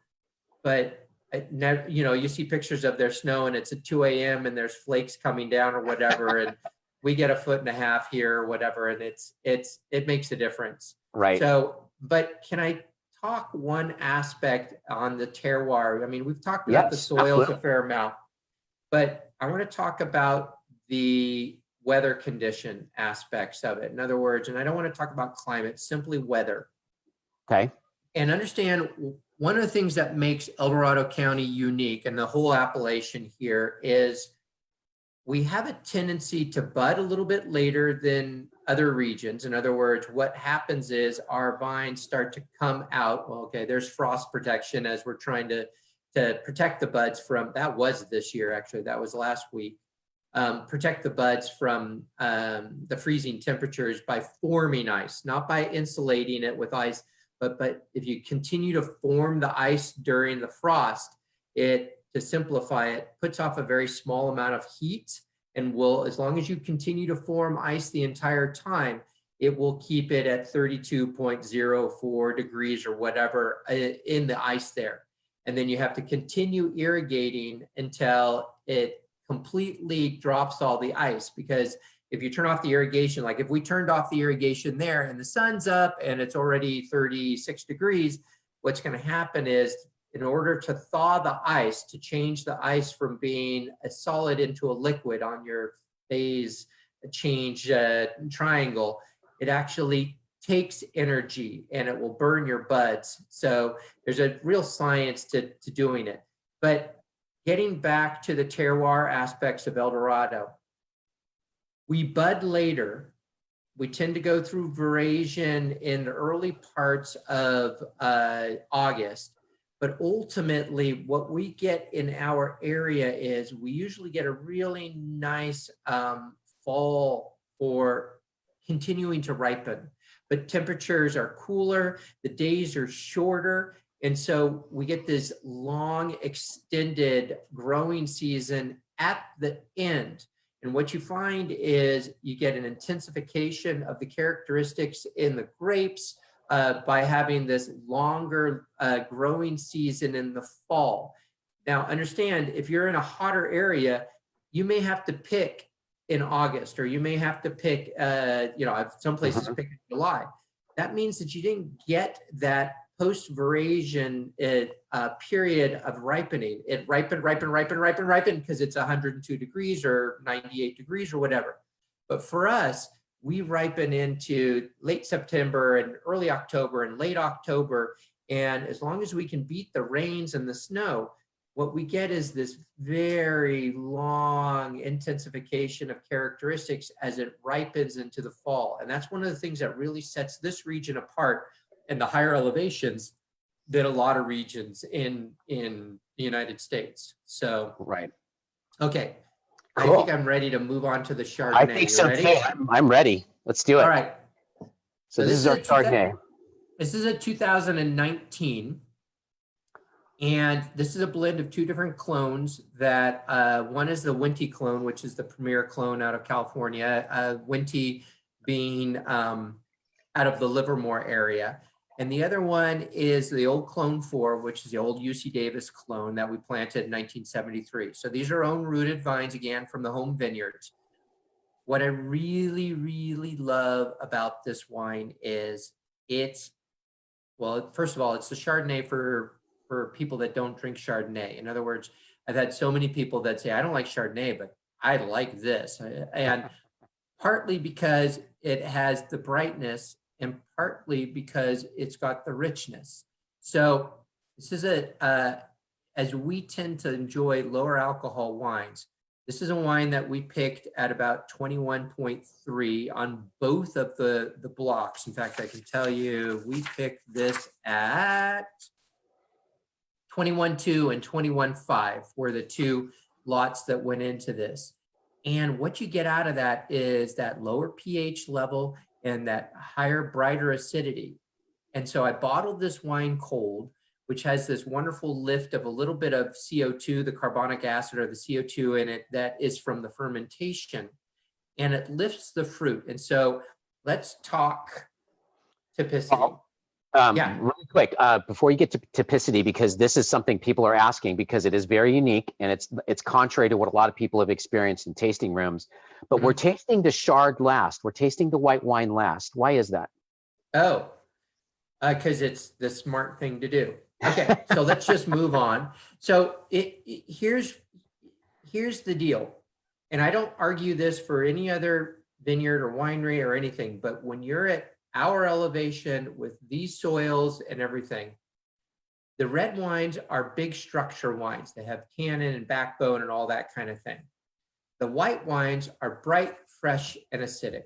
but you know, you see pictures of their snow and it's at 2 a.m. and there's flakes coming down or whatever. And we get 1.5 feet here or whatever. And it makes a difference. Right. So, but can I talk one aspect on the terroir? I mean, we've talked about the soils absolutely. a fair amount, but I want to talk about the weather condition aspects of it. In other words, and I don't want to talk about climate, simply weather. Okay. And understand one of the things that makes El Dorado County unique and the whole appellation here is we have a tendency to bud a little bit later than other regions. In other words, what happens is our vines start to come out. Well, okay, there's frost protection as we're trying to protect the buds from, that was this year, actually, that was last week. Protect the buds from the freezing temperatures by forming ice, not by insulating it with ice, but if you continue to form the ice during the frost, it, to simplify it, puts off a very small amount of heat and will, as long as you continue to form ice the entire time, it will keep it at 32.04 degrees or whatever in the ice there. And then you have to continue irrigating until it completely drops all the ice, because if you turn off the irrigation, like if we turned off the irrigation there and the sun's up and it's already 36 degrees, what's going to happen is, in order to thaw the ice, to change the ice from being a solid into a liquid on your phase change triangle, it actually takes energy and it will burn your buds. So there's a real science to doing it. But getting back to the terroir aspects of El Dorado, we bud later. We tend to go through veraison in the early parts of August. But ultimately, what we get in our area is we usually get a really nice fall for continuing to ripen. But temperatures are cooler, the days are shorter, and so we get this long, extended growing season at the end. And what you find is you get an intensification of the characteristics in the grapes by having this longer growing season in the fall. Now, understand, if you're in a hotter area, you may have to pick in August, or you may have to pick, some places pick in July. That means that you didn't get that post-veraison period of ripening. It ripen because it's 102 degrees or 98 degrees or whatever. But for us, we ripen into late September and early October and late October. And as long as we can beat the rains and the snow, what we get is this very long intensification of characteristics as it ripens into the fall. And that's one of the things that really sets this region apart and the higher elevations than a lot of regions in the United States. So, Right. Okay. Cool. I think I'm ready to move on to the Chardonnay. I think so too. I'm ready. Let's do it. All right. So this is our Chardonnay. This is a 2019. And this is a blend of two different clones that one is the Wente clone, which is the premier clone out of California, Wente being out of the Livermore area. And the other one is the old clone 4, which is the old UC Davis clone that we planted in 1973. So these are own rooted vines, again, from the home vineyards. What I really, really love about this wine is well, first of all, it's the Chardonnay for people that don't drink Chardonnay. In other words, I've had so many people that say, I don't like Chardonnay, but I like this. And partly because it has the brightness and partly because it's got the richness. So this is as we tend to enjoy lower alcohol wines, this is a wine that we picked at about 21.3 on both of the blocks. In fact, I can tell you, we picked this at 21.2 and 21.5 were the two lots that went into this. And what you get out of that is that lower pH level and that higher, brighter acidity. And so I bottled this wine cold. which has this wonderful lift of a little bit of CO2, the carbonic acid or the CO2 in it that is from the fermentation, and it lifts the fruit. And so let's talk typicity. Yeah. Really quick, before you get to typicity, because this is something people are asking, because it is very unique and it's contrary to what a lot of people have experienced in tasting rooms. But we're tasting the Chard last. We're tasting the white wine last. Why is that? Oh, because it's the smart thing to do. Okay, so let's just move on. So here's the deal, and I don't argue this for any other vineyard or winery or anything, but when you're at our elevation with these soils and everything, the red wines are big structure wines. They have tannin and backbone and all that kind of thing. The white wines are bright, fresh, and acidic,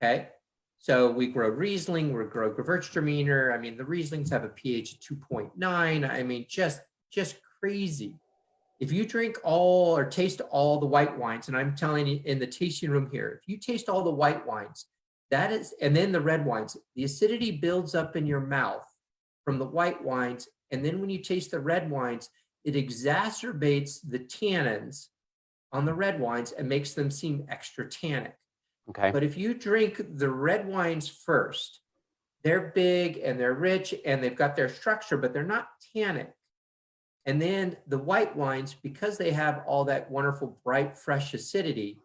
okay? So we grow Riesling, we grow Gewürztraminer. I mean, the Rieslings have a pH of 2.9. I mean, just crazy. If you drink all or taste all the white wines, and I'm telling you in the tasting room here, if you taste all the white wines, that is, and then the red wines, the acidity builds up in your mouth from the white wines. And then when you taste the red wines, it exacerbates the tannins on the red wines and makes them seem extra tannic. Okay. But if you drink the red wines first, they're big and they're rich and they've got their structure, but they're not tannic. And then the white wines, because they have all that wonderful, bright, fresh acidity,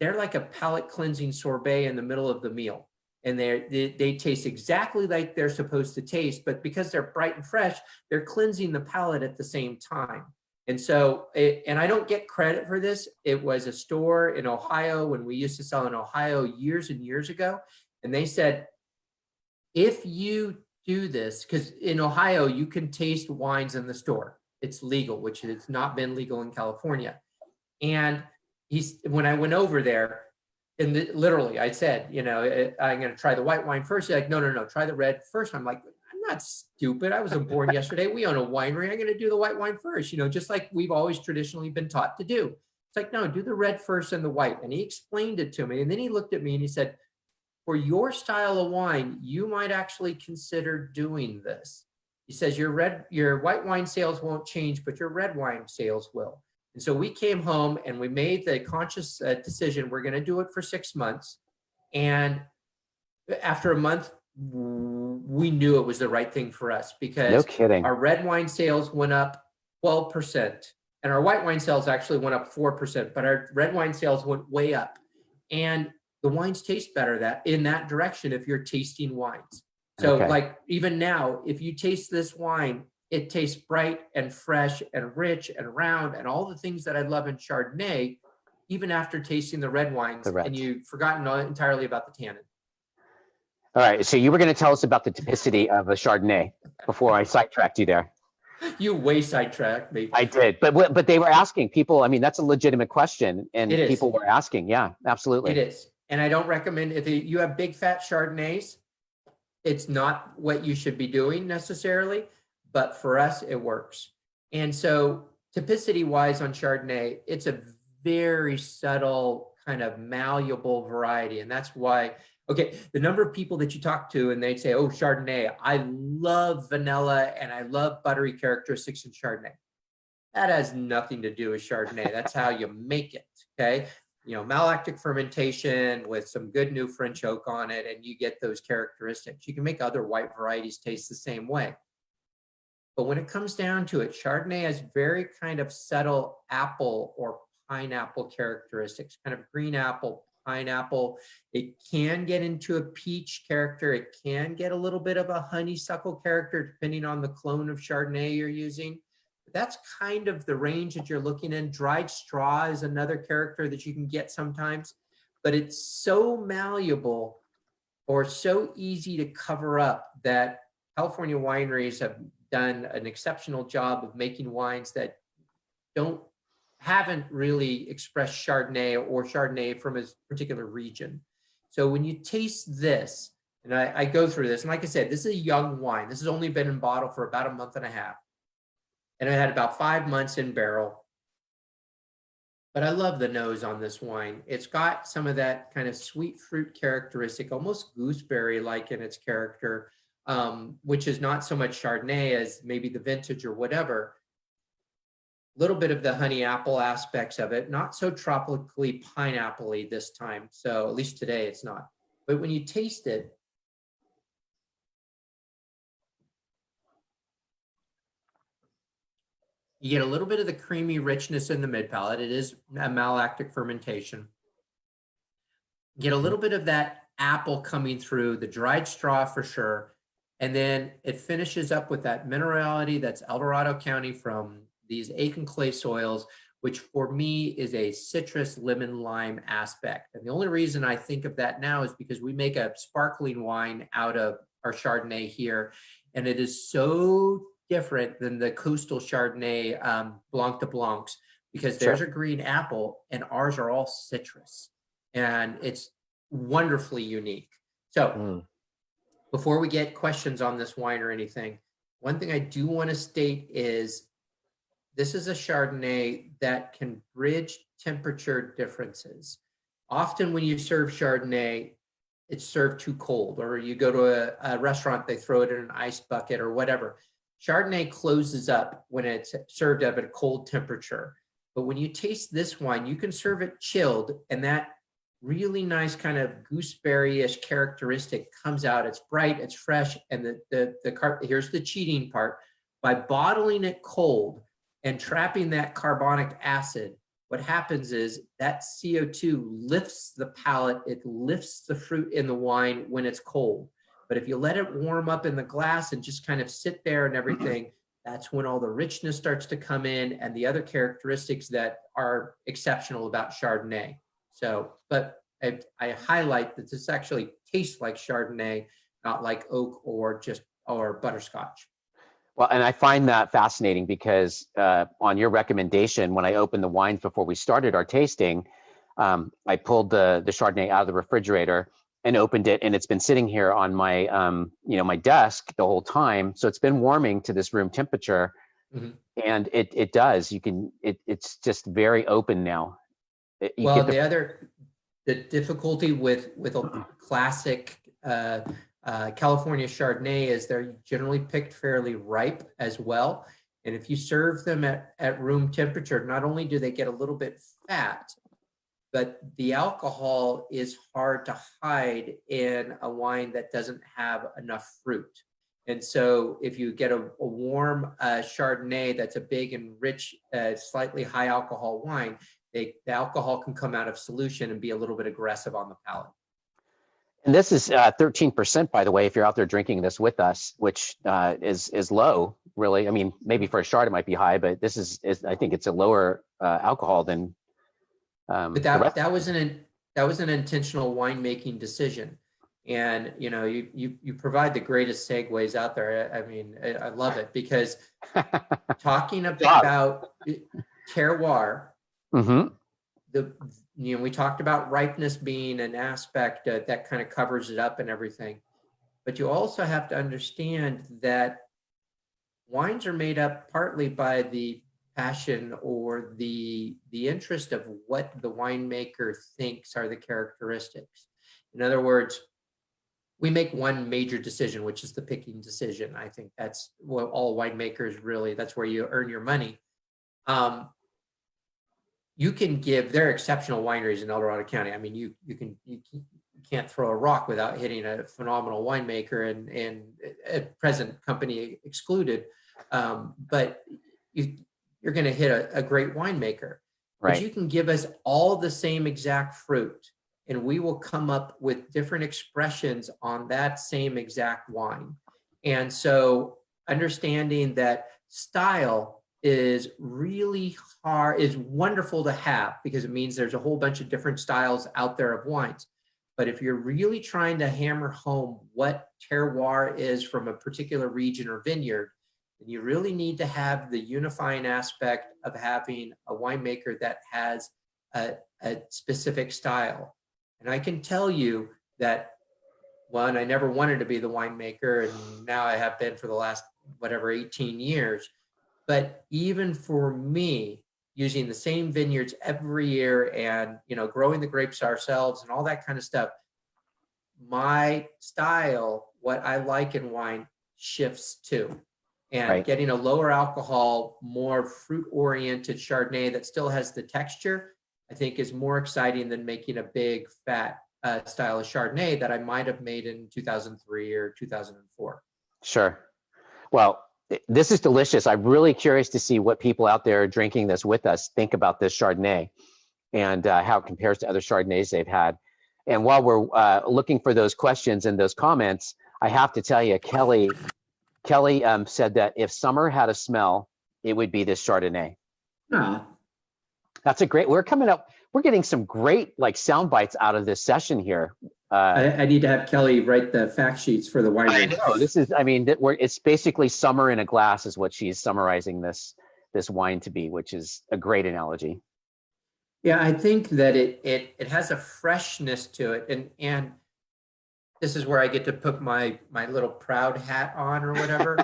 they're like a palate cleansing sorbet in the middle of the meal. And they taste exactly like they're supposed to taste, but because they're bright and fresh, they're cleansing the palate at the same time. And so, and I don't get credit for this. It was a store in Ohio when we used to sell in Ohio years and years ago. And they said, if you do this, because in Ohio, you can taste wines in the store. It's legal, which has not been legal in California. And when I went over there, and literally I said, you know, I'm going to try the white wine first. They're like, no, try the red first. I'm like, I'm not stupid. I wasn't born yesterday. We own a winery. I'm going to do the white wine first, you know, just like we've always traditionally been taught to do. It's like, no, do the red first and the white. And he explained it to me. And then he looked at me and he said, for your style of wine, you might actually consider doing this. He says, your white wine sales won't change, but your red wine sales will. And so we came home and we made the conscious decision. We're going to do it for 6 months. And after a month, we knew it was the right thing for us because no kidding. Our red wine sales went up 12% and our white wine sales actually went up 4%, but our red wine sales went way up. And the wines taste better in that direction if you're tasting wines. So like even now, if you taste this wine, it tastes bright and fresh and rich and round and all the things that I love in Chardonnay, even after tasting the red wines, and you've forgotten entirely about the tannin. All right, so you were going to tell us about the typicity of a Chardonnay before I sidetracked you there. You way sidetracked me. I did, but they were asking people. I mean, that's a legitimate question, and people were asking. Yeah, absolutely. It is, and I don't recommend if you have big fat Chardonnays, it's not what you should be doing necessarily. But for us, it works. And so typicity wise on Chardonnay, it's a very subtle kind of malleable variety. And that's why, okay, the number of people that you talk to and they'd say, oh, Chardonnay, I love vanilla and I love buttery characteristics in Chardonnay. That has nothing to do with Chardonnay. That's how you make it, okay? You know, malolactic fermentation with some good new French oak on it, and you get those characteristics. You can make other white varieties taste the same way. But when it comes down to it, Chardonnay has very kind of subtle apple or pineapple characteristics, kind of green apple, pineapple. It can get into a peach character. It can get a little bit of a honeysuckle character, depending on the clone of Chardonnay you're using. But that's kind of the range that you're looking in. Dried straw is another character that you can get sometimes, but it's so malleable or so easy to cover up that California wineries have done an exceptional job of making wines that haven't really expressed Chardonnay or Chardonnay from a particular region. So when you taste this, and I go through this, and like I said, this is a young wine. This has only been in bottle for about a month and a half. And I had about 5 months in barrel. But I love the nose on this wine. It's got some of that kind of sweet fruit characteristic, almost gooseberry-like in its character, which is not so much Chardonnay as maybe the vintage or whatever. A little bit of the honey apple aspects of it, not so tropically pineapple-y this time. So at least today it's not. But when you taste it, you get a little bit of the creamy richness in the mid palate. It is a malolactic fermentation. You get a little bit of that apple coming through, the dried straw for sure. And then it finishes up with that minerality that's El Dorado County from these Aiken clay soils, which for me is a citrus lemon lime aspect. And the only reason I think of that now is because we make a sparkling wine out of our Chardonnay here. And it is so different than the coastal Chardonnay Blanc de Blancs, because there's a green apple and ours are all citrus. And it's wonderfully unique. So before we get questions on this wine or anything, one thing I do want to state is this is a Chardonnay that can bridge temperature differences. Often when you serve Chardonnay, it's served too cold, or you go to a restaurant, they throw it in an ice bucket or whatever. Chardonnay closes up when it's served up at a cold temperature. But when you taste this wine, you can serve it chilled, and that really nice kind of gooseberry-ish characteristic comes out. It's bright, it's fresh, and here's the cheating part. By bottling it cold and trapping that carbonic acid, what happens is that CO2 lifts the palate, it lifts the fruit in the wine when it's cold. But if you let it warm up in the glass and just kind of sit there and everything, that's when all the richness starts to come in and the other characteristics that are exceptional about Chardonnay. So, but I highlight that this actually tastes like Chardonnay, not like oak or butterscotch. Well, and I find that fascinating because on your recommendation, when I opened the wines before we started our tasting, I pulled the Chardonnay out of the refrigerator and opened it, and it's been sitting here on my my desk the whole time. So it's been warming to this room temperature, and it does. It's just very open now. The difficulty with a classic California Chardonnay is they're generally picked fairly ripe as well. And if you serve them at room temperature, not only do they get a little bit fat, but the alcohol is hard to hide in a wine that doesn't have enough fruit. And so if you get a warm Chardonnay that's a big and rich, slightly high alcohol wine, the alcohol can come out of solution and be a little bit aggressive on the palate. And this is 13%, by the way, if you're out there drinking this with us, which is low, really. I mean, maybe for a Chard it might be high, but this is I think it's a lower alcohol than. But that was an intentional winemaking decision, and you provide the greatest segues out there. I mean, I love it because talking about terroir. We talked about ripeness being an aspect that kind of covers it up and everything, but you also have to understand that wines are made up partly by the passion or the interest of what the winemaker thinks are the characteristics. In other words, we make one major decision, which is the picking decision. I think that's what all winemakers really, that's where you earn your money. You can there are exceptional wineries in El Dorado County. I mean, you can't throw a rock without hitting a phenomenal winemaker, and at present company excluded. But you're going to hit a great winemaker. Right. But you can give us all the same exact fruit, and we will come up with different expressions on that same exact wine. And so understanding that style is really hard, is wonderful to have, because it means there's a whole bunch of different styles out there of wines. But if you're really trying to hammer home what terroir is from a particular region or vineyard, then you really need to have the unifying aspect of having a winemaker that has a specific style. And I can tell you that, one, I never wanted to be the winemaker, and now I have been for the last, 18 years. But even for me, using the same vineyards every year and, growing the grapes ourselves and all that kind of stuff, my style, what I like in wine, shifts too. And Right. getting a lower alcohol, more fruit-oriented Chardonnay that still has the texture, I think is more exciting than making a big fat style of Chardonnay that I might have made in 2003 or 2004. Sure. Well, this is delicious. I'm really curious to see what people out there drinking this with us think about this Chardonnay and how it compares to other Chardonnays they've had. And while we're looking for those questions and those comments, I have to tell you, Kelly said that if summer had a smell, it would be this Chardonnay. Ah. That's a great, we're getting some great like sound bites out of this session here. I need to have Kelly write the fact sheets for the winery. I know, it's basically summer in a glass is what she's summarizing this wine to be, which is a great analogy. Yeah, I think that it has a freshness to it, and this is where I get to put my little proud hat on or whatever.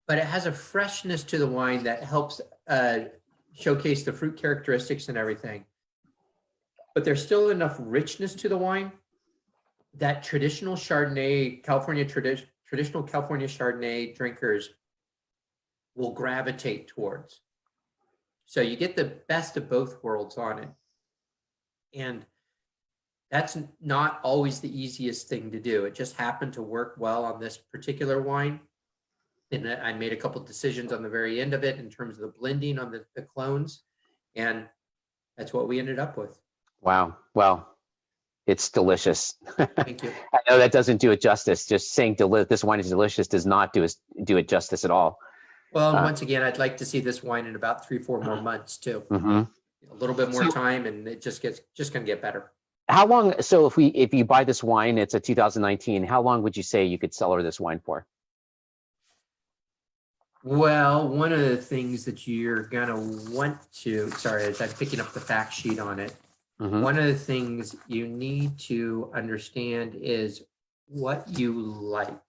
But it has a freshness to the wine that helps showcase the fruit characteristics and everything. But there's still enough richness to the wine that traditional Chardonnay, traditional California Chardonnay drinkers will gravitate towards. So you get the best of both worlds on it. And that's not always the easiest thing to do. It just happened to work well on this particular wine. And I made a couple of decisions on the very end of it in terms of the blending on the clones. And that's what we ended up with. Wow. Well, it's delicious. Thank you. I know that doesn't do it justice. Just saying this wine is delicious does not do it justice at all. Well, once again, I'd like to see this wine in about 3-4 more months too. Mm-hmm. A little bit more time, and it just going to get better. How long? So if you buy this wine, it's a 2019. How long would you say you could cellar this wine for? Well, one of the things that you're gonna want to, sorry, as I'm picking up the fact sheet on it. Mm-hmm. One of the things you need to understand is what you like.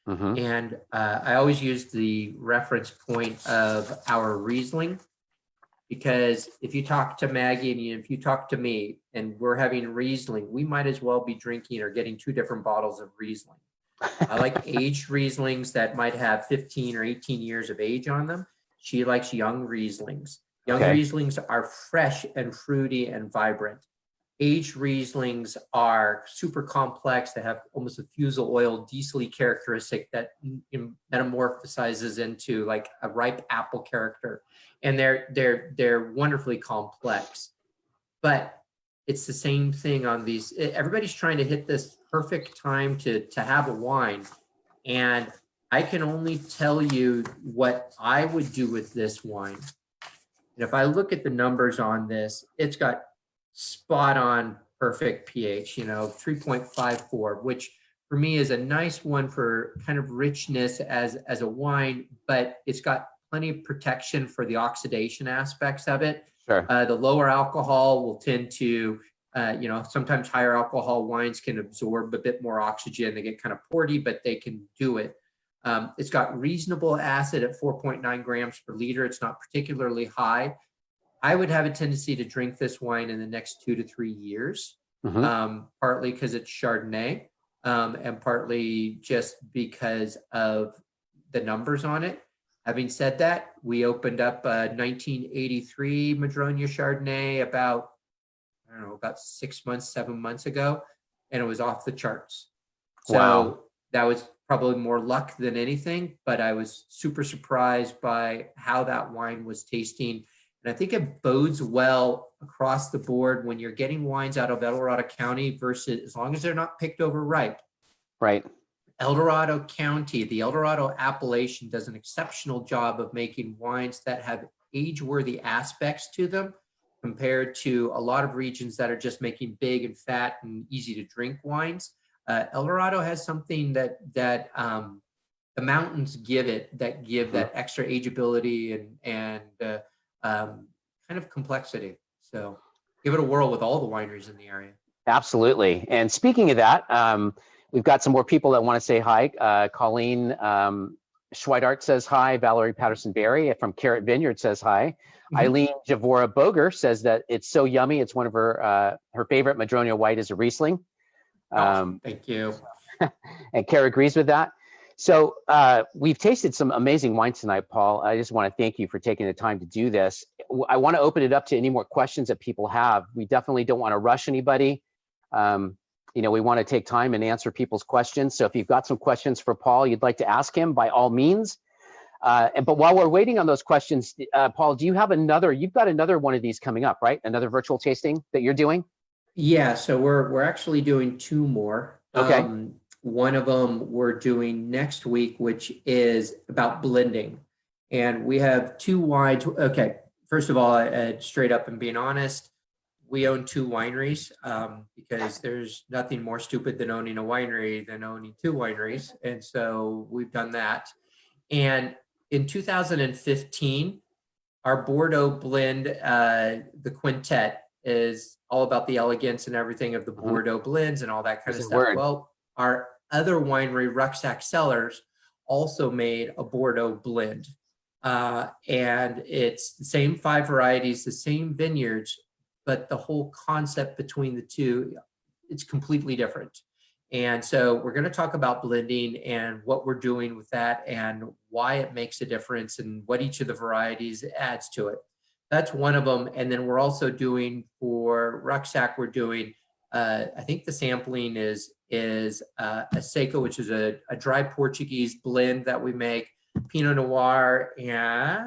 Mm-hmm. And I always use the reference point of our Riesling, because if you talk to Maggie and if you talk to me and we're having Riesling, we might as well be drinking or getting 2 different bottles of Riesling. I like aged Rieslings that might have 15 or 18 years of age on them. She likes young Rieslings. Young Rieslings are fresh and fruity and vibrant. Aged Rieslings are super complex. They have almost a fusel oil diesel characteristic that metamorphosizes into like a ripe apple character. And they're wonderfully complex. But it's the same thing on these. Everybody's trying to hit this perfect time to have a wine. And I can only tell you what I would do with this wine. And if I look at the numbers on this, it's got spot on perfect pH, 3.54, which for me is a nice one for kind of richness as a wine, but it's got plenty of protection for the oxidation aspects of it. Sure. The lower alcohol will tend to, sometimes higher alcohol wines can absorb a bit more oxygen. They get kind of porty, but they can do it. It's got reasonable acid at 4.9 grams per liter. It's not particularly high. I would have a tendency to drink this wine in the next 2 to 3 years, partly because it's Chardonnay, and partly just because of the numbers on it. Having said that, we opened up a 1983 Madrona Chardonnay about 7 months ago, and it was off the charts. So wow. That was probably more luck than anything, but I was super surprised by how that wine was tasting. And I think it bodes well across the board when you're getting wines out of El Dorado County versus, as long as they're not picked over ripe. Right. El Dorado County, the El Dorado appellation does an exceptional job of making wines that have age-worthy aspects to them compared to a lot of regions that are just making big and fat and easy to drink wines. El Dorado has something that the mountains give it, that give that extra ageability and kind of complexity. So give it a whirl with all the wineries in the area. Absolutely. And speaking of that, we've got some more people that want to say hi. Colleen Schweidart says hi. Valerie Patterson-Berry from Carrot Vineyard says hi. Eileen Javora Boger says that it's so yummy. It's one of her favorite Madrona white is a Riesling. Thank you. And Kara agrees with that. So we've tasted some amazing wines tonight, Paul. I just want to thank you for taking the time to do this. I want to open it up to any more questions that people have. We definitely don't want to rush anybody. We want to take time and answer people's questions. So if you've got some questions for Paul, you'd like to ask him, by all means. But while we're waiting on those questions, Paul, you've got another one of these coming up, right? Another virtual tasting that you're doing? Yeah, so we're actually doing 2 more. Okay. One of them we're doing next week, which is about blending. And we have 2 wines. Okay, first of all, straight up and being honest, we own 2 wineries because there's nothing more stupid than owning a winery than owning 2 wineries. And so we've done that. And in 2015, our Bordeaux blend, the Quintet, is all about the elegance and everything of the Bordeaux blends and all that kind of stuff. Well, our other winery, Rucksack Cellars, also made a Bordeaux blend. And it's the same 5 varieties, the same vineyards, but the whole concept between the 2, it's completely different. And so we're going to talk about blending and what we're doing with that and why it makes a difference and what each of the varieties adds to it. That's one of them. And then we're also doing for Rucksack, we're doing, I think the sampling is a Seco, which is a dry Portuguese blend that we make, Pinot Noir, and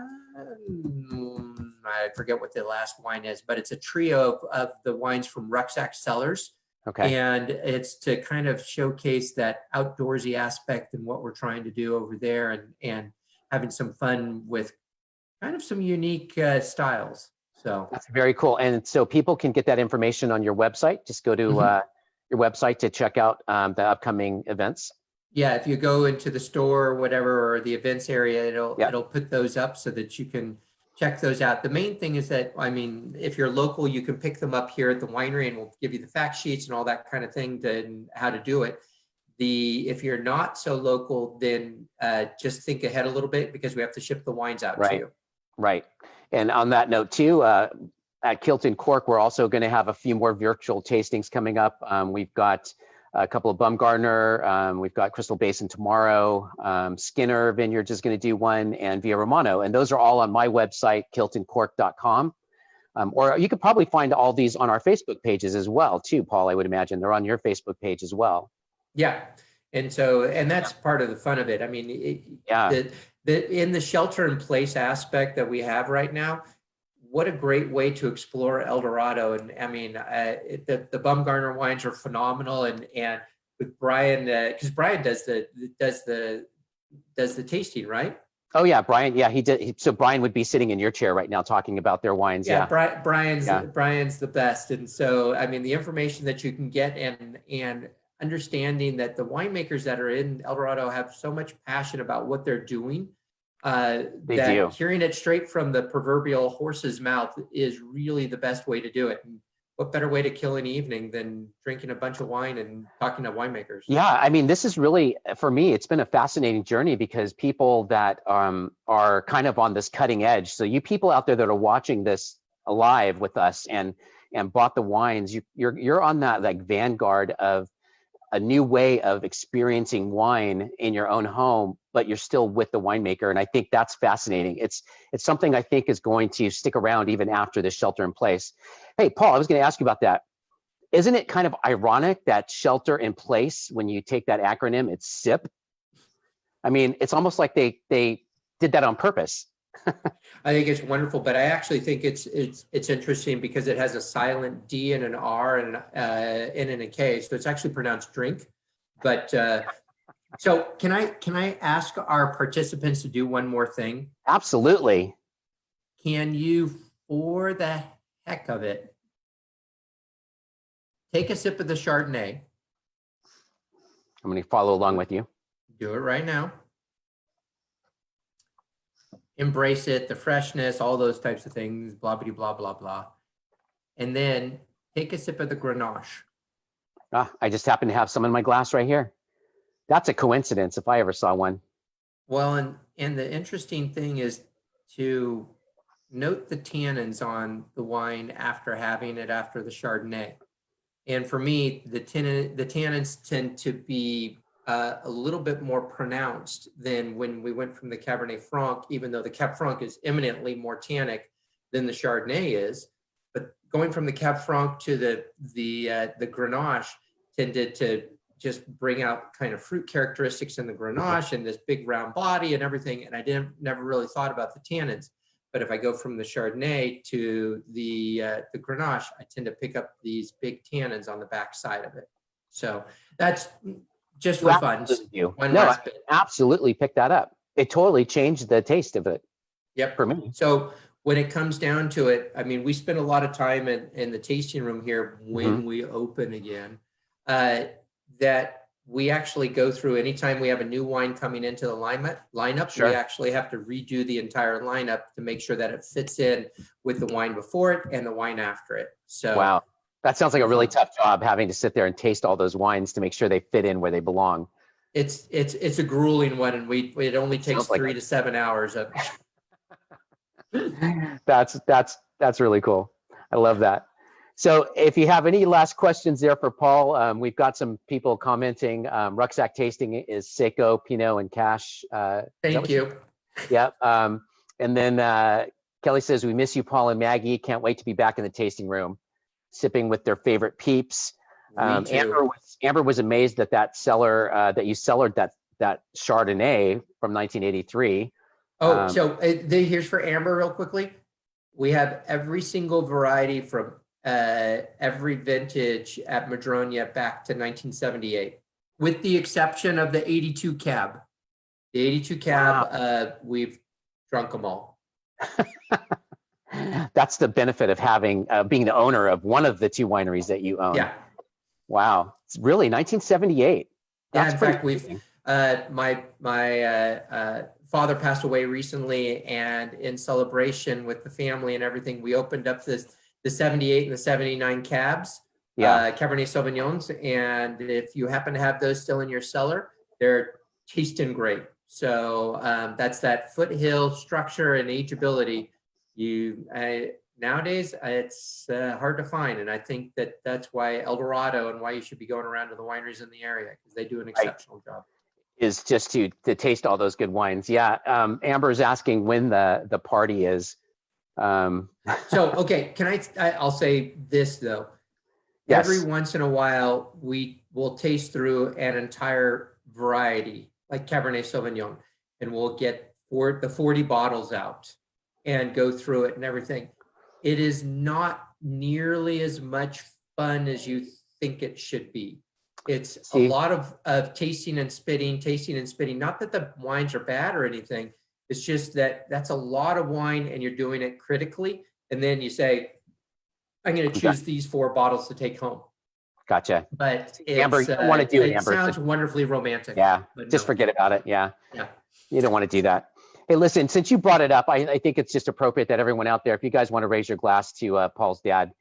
I forget what the last wine is, but it's a trio of the wines from Rucksack Cellars. Okay. And it's to kind of showcase that outdoorsy aspect and what we're trying to do over there and having some fun with kind of some unique styles. So that's very cool. And so people can get that information on your website. Just go to your website to check out the upcoming events. Yeah, if you go into the store or whatever, or the events area, it'll put those up so that you can check those out. The main thing is that, I mean, if you're local, you can pick them up here at the winery and we'll give you the fact sheets and all that kind of thing and how to do it. If you're not so local, then just think ahead a little bit because we have to ship the wines out to you. Right. And on that note too, at Kilt&Cork, we're also going to have a few more virtual tastings coming up. We've got a couple of Bumgardner. We've got Crystal Basin tomorrow. Skinner Vineyards is going to do one, and Via Romano. And those are all on my website, kiltandcork.com. Or you could probably find all these on our Facebook pages as well too, Paul, I would imagine. They're on your Facebook page as well. Yeah. And that's part of the fun of it. I mean, in the shelter in place aspect that we have right now, what a great way to explore El Dorado. And I mean, the Bumgardner wines are phenomenal. And with Brian, because Brian does the tasting, right? Oh yeah, Brian. Yeah, he did. So Brian would be sitting in your chair right now talking about their wines. Yeah. Brian's the best. And so, I mean, the information that you can get and understanding that the winemakers that are in El Dorado have so much passion about what they're doing, hearing it straight from the proverbial horse's mouth is really the best way to do it. And what better way to kill an evening than drinking a bunch of wine and talking to winemakers? Yeah, I mean, this is really, for me, it's been a fascinating journey because people that are kind of on this cutting edge. So you people out there that are watching this live with us and bought the wines, you're on that like vanguard of a new way of experiencing wine in your own home, but you're still with the winemaker. And I think that's fascinating. It's something I think is going to stick around even after this shelter in place. Hey, Paul, I was going to ask you about that. Isn't it kind of ironic that shelter in place, when you take that acronym, it's SIP? I mean, it's almost like they did that on purpose. I think it's wonderful, but I actually think it's interesting because it has a silent D and an R and an N and a K, so it's actually pronounced drink. But so can I ask our participants to do one more thing? Absolutely. Can you, for the heck of it, take a sip of the Chardonnay? I'm going to follow along with you. Do it right now. Embrace it, the freshness, all those types of things, blah, blah, blah, blah, blah. And then take a sip of the Grenache. I just happen to have some in my glass right here. That's a coincidence if I ever saw one. Well, and the interesting thing is to note the tannins on the wine after having it after the Chardonnay. And for me, the tannins tend to be a little bit more pronounced than when we went from the Cabernet Franc, even though the Cab Franc is eminently more tannic than the Chardonnay is. But going from the Cab Franc to the Grenache tended to just bring out kind of fruit characteristics in the Grenache and this big round body and everything. And I never really thought about the tannins. But if I go from the Chardonnay to the Grenache, I tend to pick up these big tannins on the back side of it. So that's just for fun. No, I absolutely picked that up. It totally changed the taste of it. Yep. For me. So when it comes down to it, I mean, we spend a lot of time in the tasting room here when we open again, that we actually go through anytime we have a new wine coming into the lineup, Sure. We actually have to redo the entire lineup to make sure that it fits in with the wine before it and the wine after it. So wow, that sounds like a really tough job, having to sit there and taste all those wines to make sure they fit in where they belong. It's a grueling one, and it only takes 3 to 7 hours. That's really cool. I love that. So if you have any last questions there for Paul, we've got some people commenting. Rucksack tasting is Seco, Pinot, and Cash. Thank you. Yeah. And then Kelly says, we miss you, Paul and Maggie. Can't wait to be back in the tasting room, sipping with their favorite peeps. Amber was amazed that that you cellared that Chardonnay from 1983. So here's for Amber real quickly. We have every single variety from every vintage at Madrona back to 1978, with the exception of the 82 cab. The 82 cab, wow. We've drunk them all. That's the benefit of having being the owner of one of the two wineries that you own. Yeah. Wow. It's really 1978. That's in fact, my father passed away recently, and in celebration with the family and everything, we opened up the 78 and the 79 cabs, Cabernet Sauvignons. And if you happen to have those still in your cellar, they're tasting great. So that's that foothill structure and ageability. Nowadays, it's hard to find. And I think that's why El Dorado and why you should be going around to the wineries in the area, because they do an exceptional job. Is just to taste all those good wines. Yeah. Amber's asking when the party is. So, okay. I'll say this though. Yes. Every once in a while, we will taste through an entire variety, like Cabernet Sauvignon, and we'll get the 40 bottles out and go through it and everything. It is not nearly as much fun as you think it should be. It's a lot of tasting and spitting. Not that the wines are bad or anything. It's just that's a lot of wine, and you're doing it critically. And then you say, I'm going to choose these 4 bottles to take home. Gotcha. But Amber, you don't want to do it, Amber. It sounds wonderfully romantic. Yeah, just forget about it. Yeah. You don't want to do that. Hey, listen, since you brought it up, I think it's just appropriate that everyone out there, if you guys want to raise your glass to Paul's dad,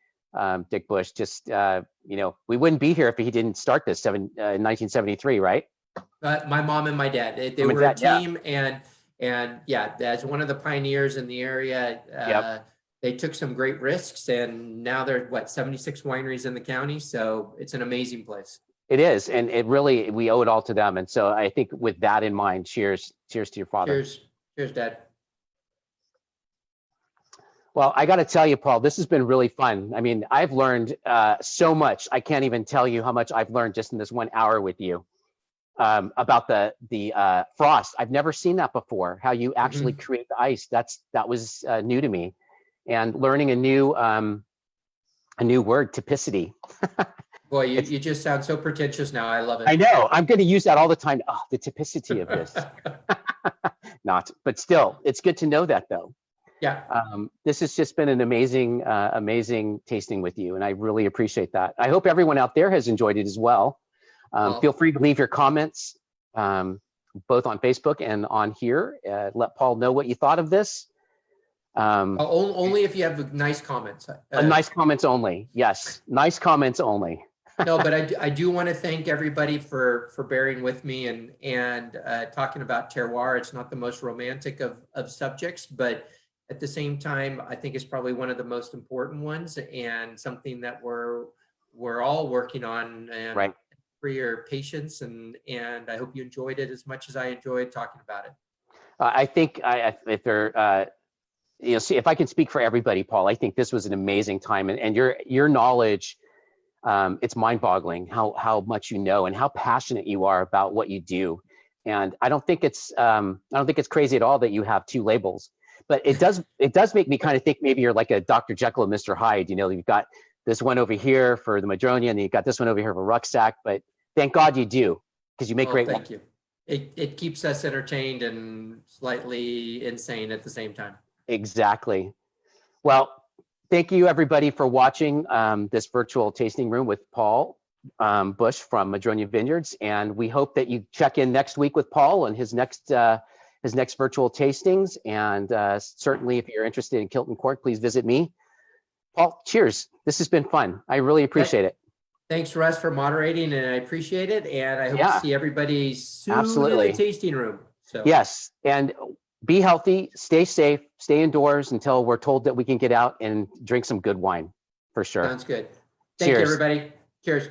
Dick Bush, just, we wouldn't be here if he didn't start this in 1973, right? My mom and my dad, they were a team, and as one of the pioneers in the area, they took some great risks, and now they're 76 wineries in the county. So it's an amazing place. It is. And it really, we owe it all to them. And so I think with that in mind, cheers to your father. Cheers, Dad. Well, I got to tell you, Paul, this has been really fun. I mean, I've learned so much. I can't even tell you how much I've learned just in this 1 hour with you about the frost. I've never seen that before, how you actually create the ice. That was new to me. And learning a new word, typicity. Boy, you just sound so pretentious now. I love it. I know. I'm going to use that all the time. Oh, the typicity of this. Not, but still, it's good to know that though. Yeah. This has just been an amazing tasting with you, and I really appreciate that. I hope everyone out there has enjoyed it as well. Feel free to leave your comments, both on Facebook and on here. Let Paul know what you thought of this. Only if you have nice comments. Nice comments only. Yes, nice comments only. No, but I do want to thank everybody for bearing with me and talking about terroir. It's not the most romantic of subjects, but at the same time, I think it's probably one of the most important ones, and something that we're all working on, and Right. for your patience, and I hope you enjoyed it as much as I enjoyed talking about it. I think if there, see, if I can speak for everybody, Paul, I think this was an amazing time, and your knowledge, it's mind-boggling how much you know and how passionate you are about what you do. And I don't think it's crazy at all that you have 2 labels, but it does make me kind of think maybe you're like a Dr. Jekyll and Mr. Hyde. You've got this one over here for the Madrona, and you've got this one over here for Rucksack. But thank God you do, because you make great. Thank you. It keeps us entertained and slightly insane at the same time. Exactly. Well, thank you everybody for watching this virtual tasting room with Paul Bush from Madrona Vineyards, and we hope that you check in next week with Paul and his next virtual tastings. And certainly, if you're interested in Kilt&Cork, please visit me. Paul, cheers. This has been fun. I really appreciate it. Thanks, Russ, for moderating, and I appreciate it. And I hope to see everybody soon Absolutely. in the tasting room. So yes, and be healthy, stay safe, stay indoors until we're told that we can get out and drink some good wine, for sure. Sounds good. Thank you, everybody. Cheers.